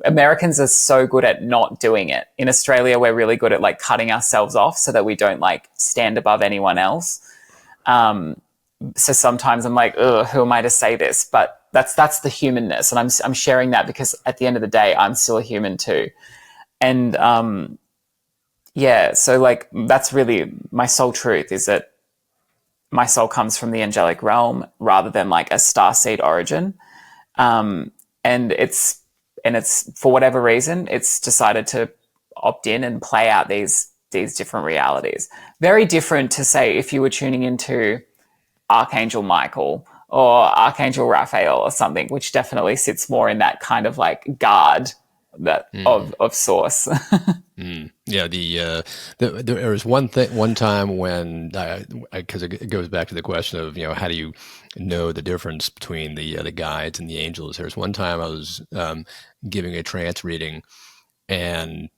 Americans are so good at not doing it. In Australia, we're really good at like cutting ourselves off so that we don't like stand above anyone else. So sometimes I'm like, ugh, who am I to say this? But that's the humanness, and I'm sharing that because at the end of the day, I'm still a human too. And so like that's really my soul truth is that my soul comes from the angelic realm rather than like a starseed origin. And it's for whatever reason, it's decided to opt in and play out these different realities. Very different to say if you were tuning into Archangel Michael or Archangel Raphael or something, which definitely sits more in that kind of like guard of source. Yeah, there was one time when because it goes back to the question of how do you know the difference between the guides and the angels. There's one time I was giving a trance reading, and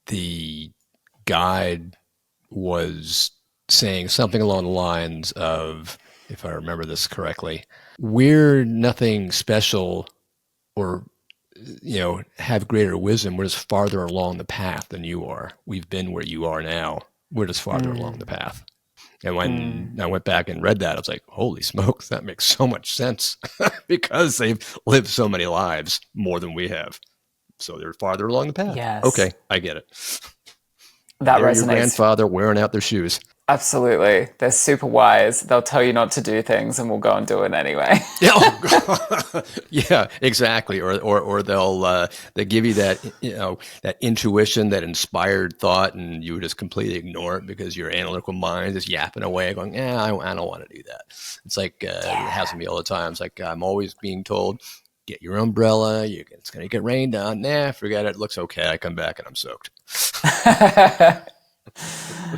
the guide was saying something along the lines of, if I remember this correctly, we're nothing special or have greater wisdom. We're just farther along the path than you are. We've been where you are now. We're just farther along the path. And when I went back and read that, I was like, holy smokes, that makes so much sense because they've lived so many lives more than we have. So they're farther along the path. Yes. Okay, I get it. That They're resonates. Your grandfather wearing out their shoes. Absolutely. They're super wise. They'll tell you not to do things and we'll go and do it anyway. Yeah, exactly. Or they'll give you that, that intuition, that inspired thought, and you would just completely ignore it because your analytical mind is yapping away going, I don't want to do that. It's like, it happens to me all the time. It's like, I'm always being told, get your umbrella. It's going to get rained on. Nah, forget it. It looks okay. I come back and I'm soaked.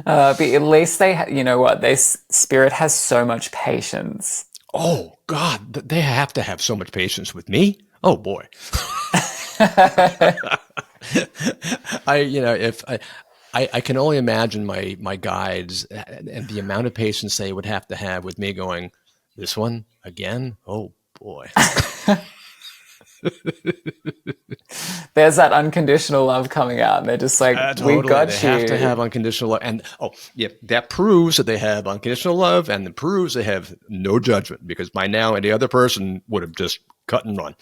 But at least spirit has so much patience. Oh God, they have to have so much patience with me. Oh boy. I can only imagine my guides and the amount of patience they would have to have with me going, this one again? Oh boy. There's that unconditional love coming out, and they're just like, totally. we got They you. have to have unconditional love. And that proves that they have unconditional love, and it proves they have no judgment, because by now any other person would have just cut and run.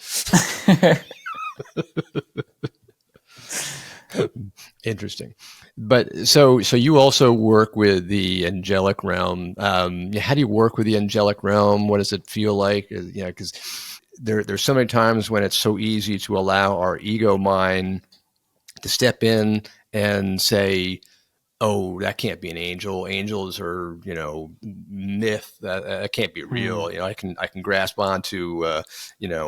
Interesting. But so you also work with the angelic realm. How do you work with the angelic realm? What does it feel like? Because there's so many times when it's so easy to allow our ego mind to step in and say, oh, that can't be an angel. Angels are, myth. That can't be real. I can grasp onto, a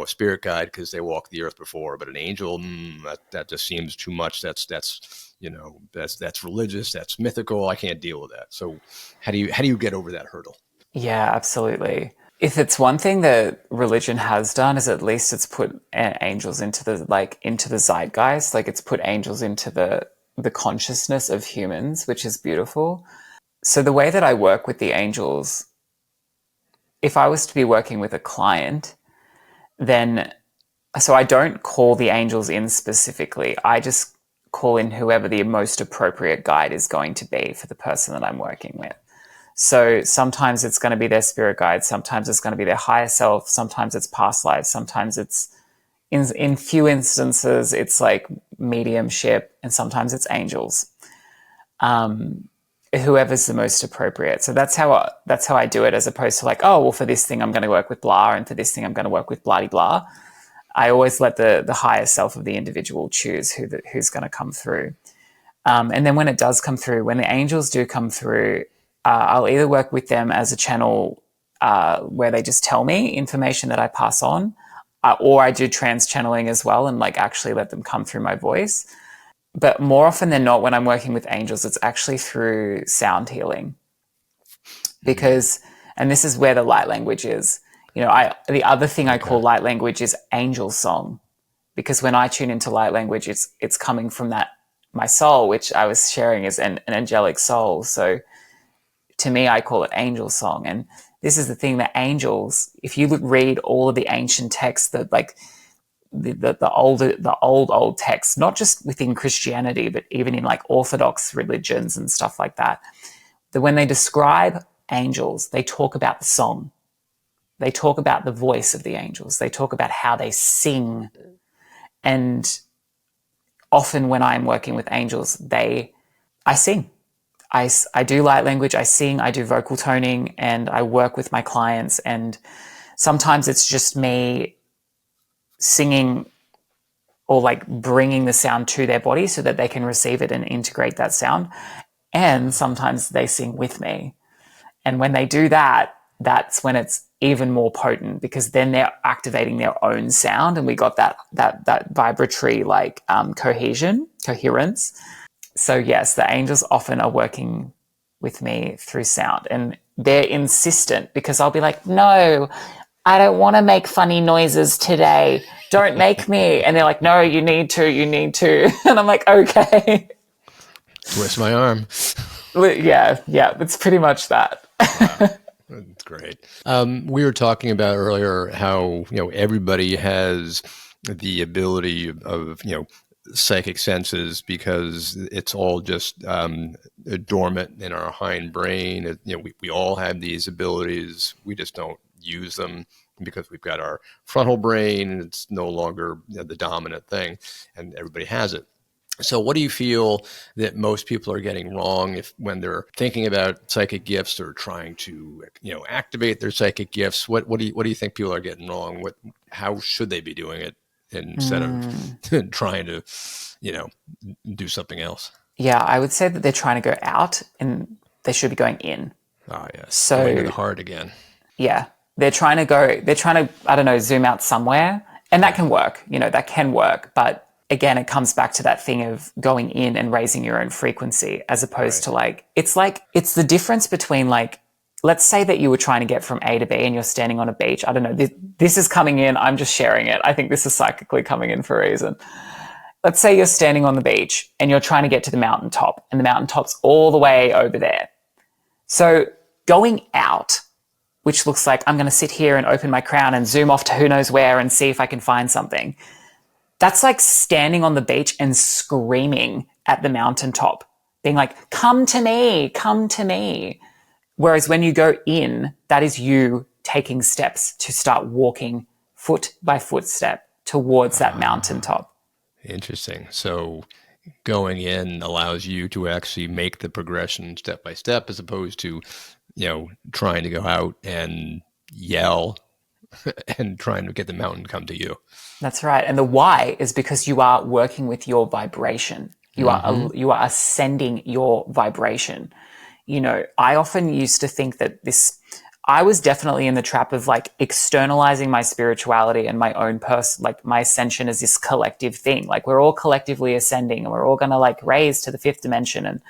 spirit guide because they walked the earth before, but an angel, that just seems too much. That's religious. That's mythical. I can't deal with that. So how do you get over that hurdle? Yeah, absolutely. If it's one thing that religion has done, is at least it's put angels into the zeitgeist. Like, it's put angels into the consciousness of humans, which is beautiful. So the way that I work with the angels, if I was to be working with a client, so I don't call the angels in specifically. I just call in whoever the most appropriate guide is going to be for the person that I'm working with. So sometimes it's going to be their spirit guide, sometimes it's going to be their higher self, sometimes it's past lives, sometimes it's, in few instances, it's like mediumship, and sometimes it's angels. Whoever's the most appropriate. So that's how I do it, as opposed to like, oh, well, for this thing I'm going to work with blah, and for this thing I'm going to work with blah blah. I always let the higher self of the individual choose who's going to come through. And then when it does come through, when the angels do come through, I'll either work with them as a channel where they just tell me information that I pass on, or I do trance channeling as well, and like actually let them come through my voice. But more often than not, when I'm working with angels, it's actually through sound healing. Because, and this is where the light language is, the other thing I call light language is angel song. Because when I tune into light language, it's coming from my soul, which I was sharing is an angelic soul. So to me, I call it angel song. And this is the thing, that angels, if you read all of the ancient texts, that like the old texts, not just within Christianity, but even in like Orthodox religions and stuff like that when they describe angels, they talk about the song. They talk about the voice of the angels. They talk about how they sing. And often when I'm working with angels, I sing. I do light language, I sing, I do vocal toning, and I work with my clients. And sometimes it's just me singing or like bringing the sound to their body so that they can receive it and integrate that sound. And sometimes they sing with me. And when they do that, that's when it's even more potent, because then they're activating their own sound, and we got that vibratory like coherence. So yes, the angels often are working with me through sound, and they're insistent, because I'll be like, no, I don't want to make funny noises today. Don't make me. And they're like, no, you need to. And I'm like, okay. Twist my arm. Yeah, it's pretty much that. Wow. That's great. We were talking about earlier how, everybody has the ability of psychic senses, because it's all just dormant in our hind brain. We all have these abilities. We just don't use them because we've got our frontal brain, and it's no longer the dominant thing, and everybody has it. So what do you feel that most people are getting wrong when they're thinking about psychic gifts or trying to, activate their psychic gifts? What do you think people are getting wrong? How should they be doing it instead of trying to, do something else? Yeah, I would say that they're trying to go out, and they should be going in. Ah, yes. So going to the heart again. Yeah, they're trying to, I don't know, zoom out somewhere, and that can work. That can work, but again, it comes back to that thing of going in and raising your own frequency, as opposed to it's the difference between like, let's say that you were trying to get from A to B and you're standing on a beach. I don't know, this is coming in, I'm just sharing it. I think this is psychically coming in for a reason. Let's say you're standing on the beach and you're trying to get to the mountaintop, and the mountaintop's all the way over there. So going out which looks like I'm going to sit here and open my crown and zoom off to who knows where and see if I can find something. That's like standing on the beach and screaming at the mountaintop, being like, come to me, come to me. Whereas when you go in, that is you taking steps to start walking foot by footstep towards that mountaintop. Interesting. So going in allows you to actually make the progression step by step, as opposed to, trying to go out and yell and trying to get the mountain to come to you. That's right. And the why is because you are working with your vibration. You are ascending your vibration. I often used to think that I was definitely in the trap of like externalizing my spirituality and my own like my ascension as this collective thing. Like we're all collectively ascending and we're all going to like raise to the fifth dimension.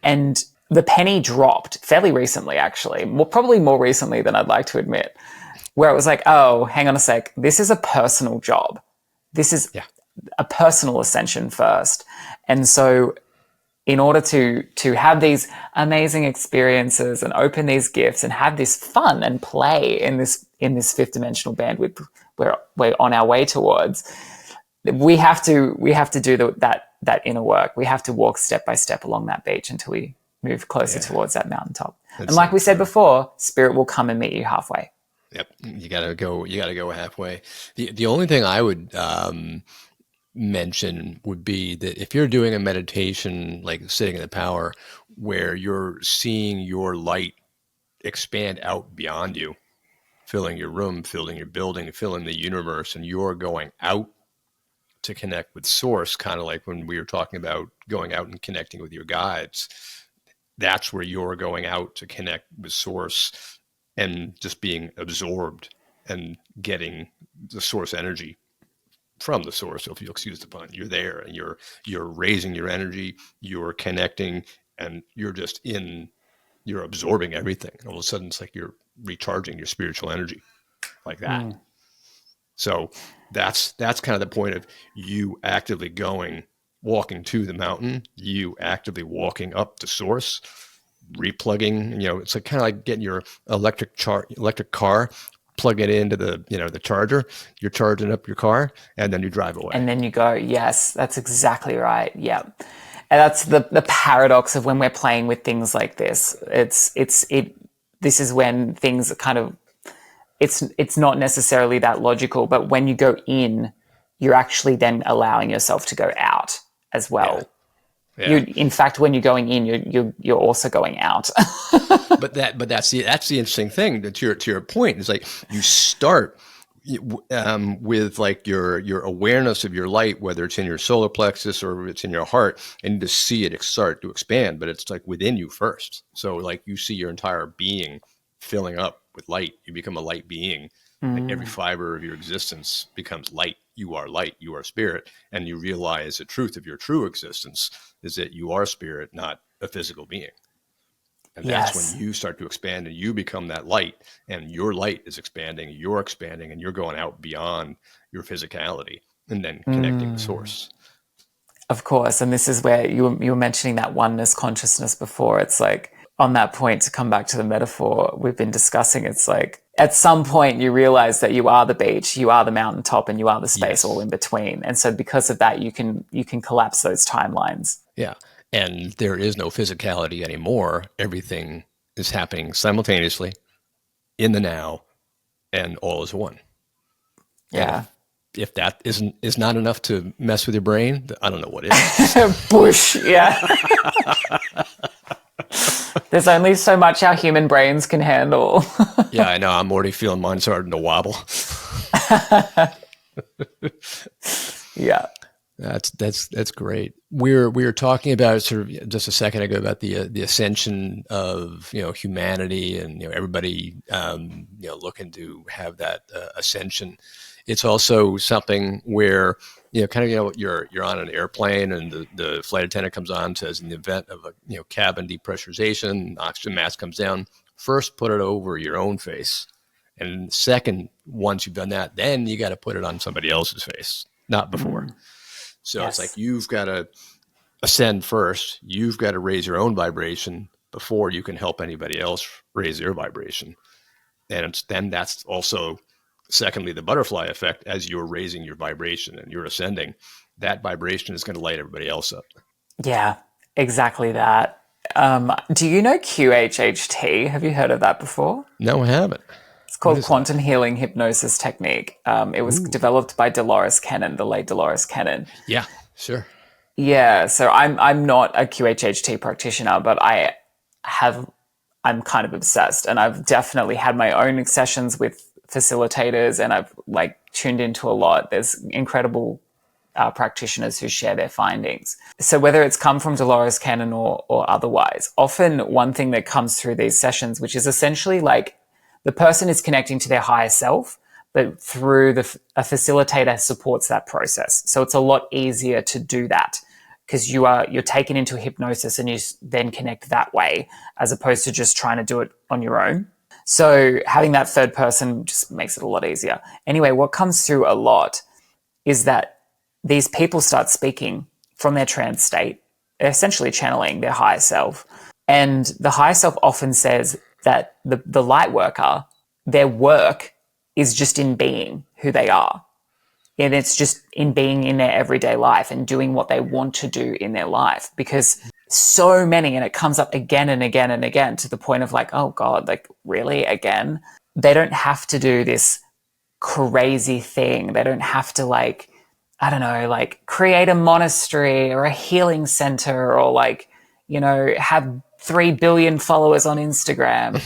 And the penny dropped fairly recently, actually, probably more recently than I'd like to admit, where it was like, oh, hang on a sec. This is a personal job. This is a personal ascension first. And so in order to have these amazing experiences and open these gifts and have this fun and play in this fifth dimensional bandwidth we're on our way towards, we have to do that inner work. We have to walk step by step along that beach until we move closer towards that mountaintop. And like we said before, spirit will come and meet you halfway. Yep, you gotta go halfway. The only thing I would mention would be that if you're doing a meditation like sitting in the power, where you're seeing your light expand out beyond you, filling your room, filling your building, filling the universe, and you're going out to connect with source, kind of like when we were talking about going out and connecting with your guides, that's where you're going out to connect with source and just being absorbed and getting the source energy from the source. So if you'll excuse the pun, you're there and you're raising your energy, you're connecting, and you're you're absorbing everything. All of a sudden it's like you're recharging your spiritual energy like that. So that's kind of the point of you actively walking to the mountain, you actively walking up to source, replugging, it's like kind of like getting your electric car, plug it into the charger, you're charging up your car, and then you drive away. And then you go, yes, that's exactly right. Yeah. And that's the paradox of when we're playing with things like this. This is when things are kind of, it's not necessarily that logical, but when you go in, you're actually then allowing yourself to go out as well. Yeah. In fact, when you're going in, you're also going out. but that's the interesting thing. To your point, is like you start with like your awareness of your light, whether it's in your solar plexus or it's in your heart, and to see it start to expand. But it's like within you first. So like you see your entire being filling up with light. You become a light being. Like every fiber of your existence becomes light. You are light, you are spirit, and you realize the truth of your true existence is that you are spirit, not a physical being. And that's when you start to expand and you become that light, and your light is expanding, you're expanding, and you're going out beyond your physicality and then connecting with source. Of course. And this is where you were mentioning that oneness consciousness before. It's like, on that point, to come back to the metaphor we've been discussing, it's like at some point you realize that you are the beach, you are the mountaintop, and you are the space all in between. And so because of that, you can collapse those timelines. Yeah. And there is no physicality anymore. Everything is happening simultaneously in the now, and all is one. Yeah. And if that is not enough to mess with your brain, I don't know what is. Bush. Yeah. There's only so much our human brains can handle. Yeah, I know. I'm already feeling mine starting to wobble. Yeah. That's great. We were talking about sort of just a second ago about the ascension of humanity and everybody looking to have that ascension. It's also something where you're on an airplane and the flight attendant comes on and says, in the event of a cabin depressurization, oxygen mask comes down. First, put it over your own face, and second, once you've done that, then you got to put it on somebody else's face, not before. So It's like you've got to ascend first. You've got to raise your own vibration before you can help anybody else raise their vibration. And then that's also, secondly, the butterfly effect. As you're raising your vibration and you're ascending, that vibration is going to light everybody else up. Yeah, exactly that. Do you know QHHT? Have you heard of that before? No, I haven't. It's called quantum healing hypnosis technique. It was developed by Dolores Cannon, the late Dolores Cannon. Yeah, sure. Yeah, so I'm not a QHHT practitioner, but I'm kind of obsessed, and I've definitely had my own sessions with facilitators, and I've like tuned into a lot. There's incredible practitioners who share their findings. So whether it's come from Dolores Cannon or otherwise, often one thing that comes through these sessions, which is essentially like the person is connecting to their higher self, but through a facilitator supports that process. So it's a lot easier to do that because you're taken into hypnosis and you then connect that way, as opposed to just trying to do it on your own. So having that third person just makes it a lot easier. Anyway, what comes through a lot is that these people start speaking from their trance state, essentially channeling their higher self. And the higher self often says that the light worker, their work is just in being who they are. And it's just in being in their everyday life and doing what they want to do in their life. Because so many, and it comes up again and again and again to the point of like, oh God, like really again? They don't have to do this crazy thing. They don't have to like, I don't know, like create a monastery or a healing center or like, you know, have 3 billion followers on Instagram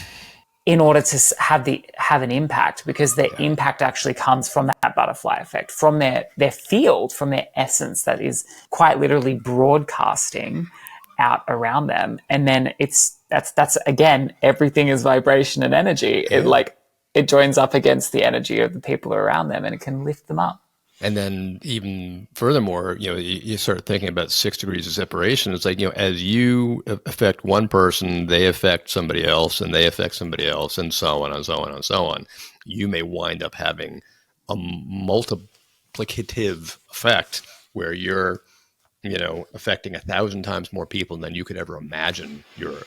in order to have an impact, because their impact actually comes from that butterfly effect, from their field, from their essence that is quite literally broadcasting out around them. And then that's again, everything is vibration and energy. It joins up against the energy of the people around them and it can lift them up. And then even furthermore, you start thinking about 6 degrees of separation. It's like, as you affect one person, they affect somebody else and they affect somebody else and so on and so on and so on. You may wind up having a multiplicative effect where you're, affecting 1,000 times more people than you could ever imagine you're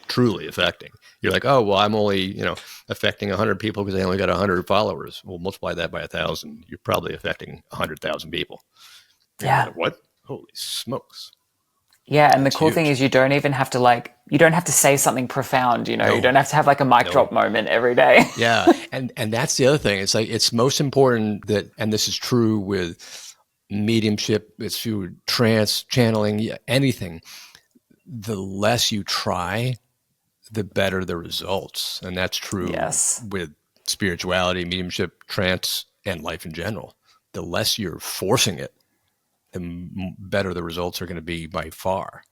truly affecting. You're like, oh, well, I'm only, affecting 100 people because I only got 100 followers. Well, multiply that by 1,000. You're probably affecting 100,000 people. Yeah. Like, what? Holy smokes. Yeah. And the cool thing is you don't even have to you don't have to say something profound, No. You don't have to have like a mic drop moment every day. Yeah. And that's the other thing. It's like, it's most important that, and this is true with mediumship, it's through trance, channeling, anything. The less you try, the better the results. And that's true with spirituality, mediumship, trance, and life in general. The less you're forcing it, the better the results are going to be by far.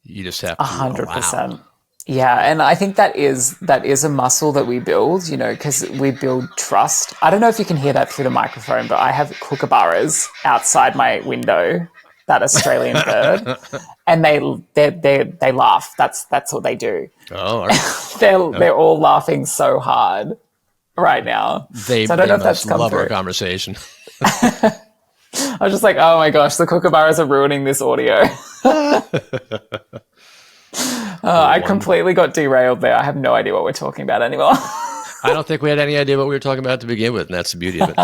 You just have to 100%. Allow. Yeah, and I think that is a muscle that we build, because we build trust. I don't know if you can hear that through the microphone, but I have kookaburras outside my window, that Australian bird, and they laugh. That's what they do. Oh, all right. They're all laughing so hard right now. So I don't know if that's come through. Our conversation. I was just like, oh my gosh, the kookaburras are ruining this audio. I completely got derailed there. I have no idea what we're talking about anymore. I don't think we had any idea what we were talking about to begin with, and that's the beauty of it.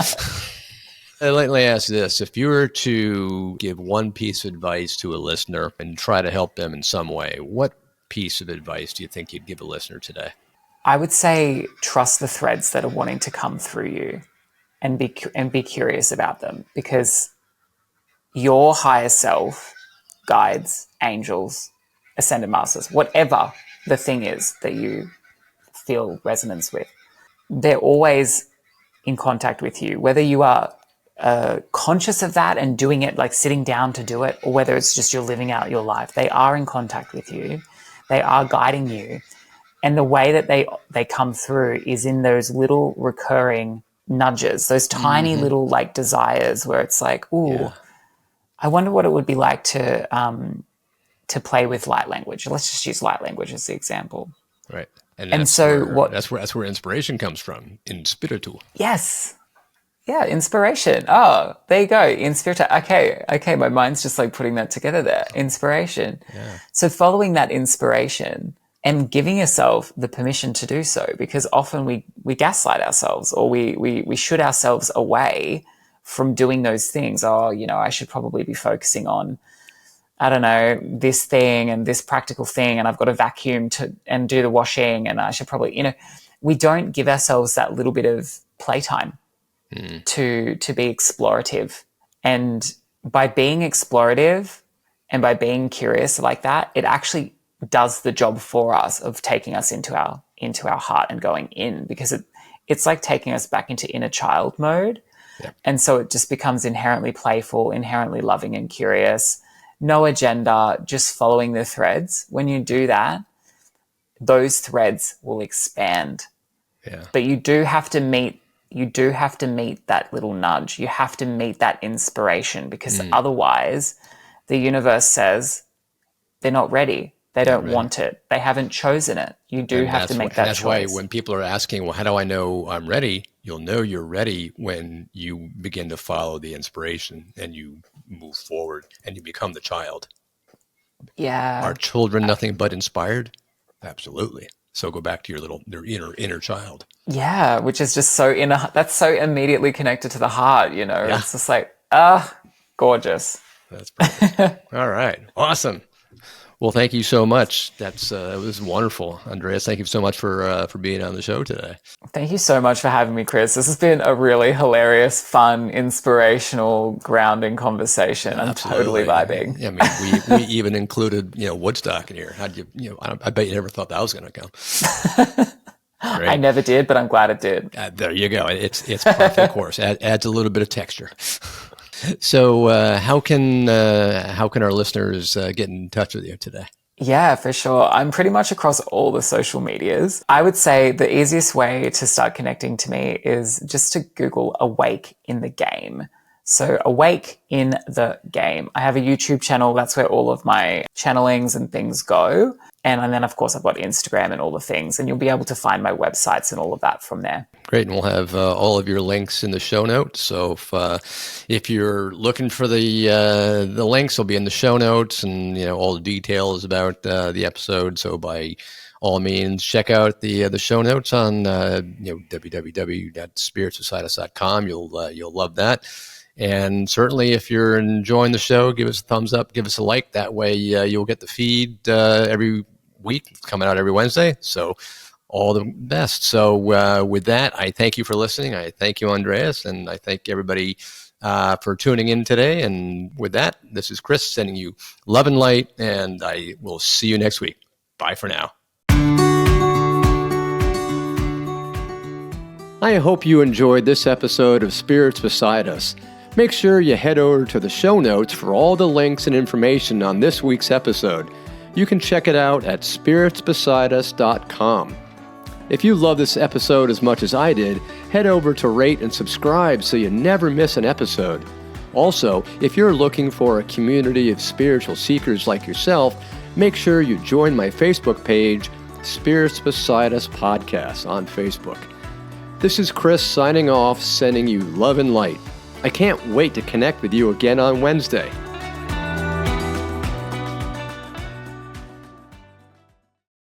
Let me ask this. If you were to give one piece of advice to a listener and try to help them in some way, what piece of advice do you think you'd give a listener today? I would say trust the threads that are wanting to come through you and be curious about them, because your higher self, guides, angels, ascended masters, whatever the thing is that you feel resonance with, they're always in contact with you, whether you are conscious of that and doing it, like sitting down to do it, or whether it's just you're living out your life. They are in contact with you. They are guiding you. And the way that they come through is in those little recurring nudges, those tiny little like desires where it's like, ooh, I wonder what it would be like to play with light language. Let's just use light language as the example. Right. And so that's where inspiration comes from, in spiritu. Yes. Yeah, inspiration. Oh, there you go. Inspiritu. Okay. My mind's just like putting that together there. Inspiration. Yeah. So following that inspiration, and giving yourself the permission to do so, because often we gaslight ourselves, or we shoot ourselves away from doing those things. Oh, I should probably be focusing on, I don't know, this thing and this practical thing, and I've got to vacuum and do the washing, and I should probably, we don't give ourselves that little bit of playtime to be explorative. And by being explorative and by being curious like that, it actually does the job for us of taking us into our heart and going in, because it's like taking us back into inner child mode. Yeah. And so it just becomes inherently playful, inherently loving and curious, no agenda, just following the threads. When you do that, those threads will expand. Yeah. But you do have to meet that little nudge. You have to meet that inspiration, because otherwise the universe says they're not ready. They don't want it. They haven't chosen it. You do have to make that choice. That's why when people are asking, well, how do I know I'm ready? You'll know you're ready when you begin to follow the inspiration and you move forward and you become the child. Yeah. Are children nothing but inspired? Absolutely. So go back to your inner child. Yeah, which is just so that's so immediately connected to the heart, Yeah. It's just like, gorgeous. That's perfect. All right. Awesome. Well, thank you so much. It was wonderful, Andreas. Thank you so much for being on the show today. Thank you so much for having me, Chris. This has been a really hilarious, fun, inspirational, grounding conversation. I'm totally vibing. I mean, we even included, Woodstock in here. How'd you, I bet you never thought that was going to come. I never did, but I'm glad it did. There you go. It's part of the course. Adds a little bit of texture. So how can our listeners get in touch with you today? Yeah, for sure. I'm pretty much across all the social medias. I would say the easiest way to start connecting to me is just to Google Awake in the Game. So Awake in the Game. I have a YouTube channel. That's where all of my channelings and things go. And then, of course, I've got Instagram and all the things. And you'll be able to find my websites and all of that from there. Great. And we'll have all of your links in the show notes. So if you're looking for the links, will be in the show notes, and all the details about the episode. So by all means, check out the show notes on www.spiritsbesideus.com. You'll love that. And certainly, if you're enjoying the show, give us a thumbs up, give us a like. That way, you'll get the feed every week. It's coming out every Wednesday. So all the best. So with that, I thank you for listening. I thank you, Andreas, and I thank everybody for tuning in today. And with that, this is Chris sending you love and light, and I will see you next week. Bye for now. I hope you enjoyed this episode of Spirits Beside Us. Make sure you head over to the show notes for all the links and information on this week's episode. You can check it out at spiritsbesideus.com. If you love this episode as much as I did, head over to rate and subscribe so you never miss an episode. Also, if you're looking for a community of spiritual seekers like yourself, make sure you join my Facebook page, Spirits Beside Us Podcast on Facebook. This is Chris signing off, sending you love and light. I can't wait to connect with you again on Wednesday.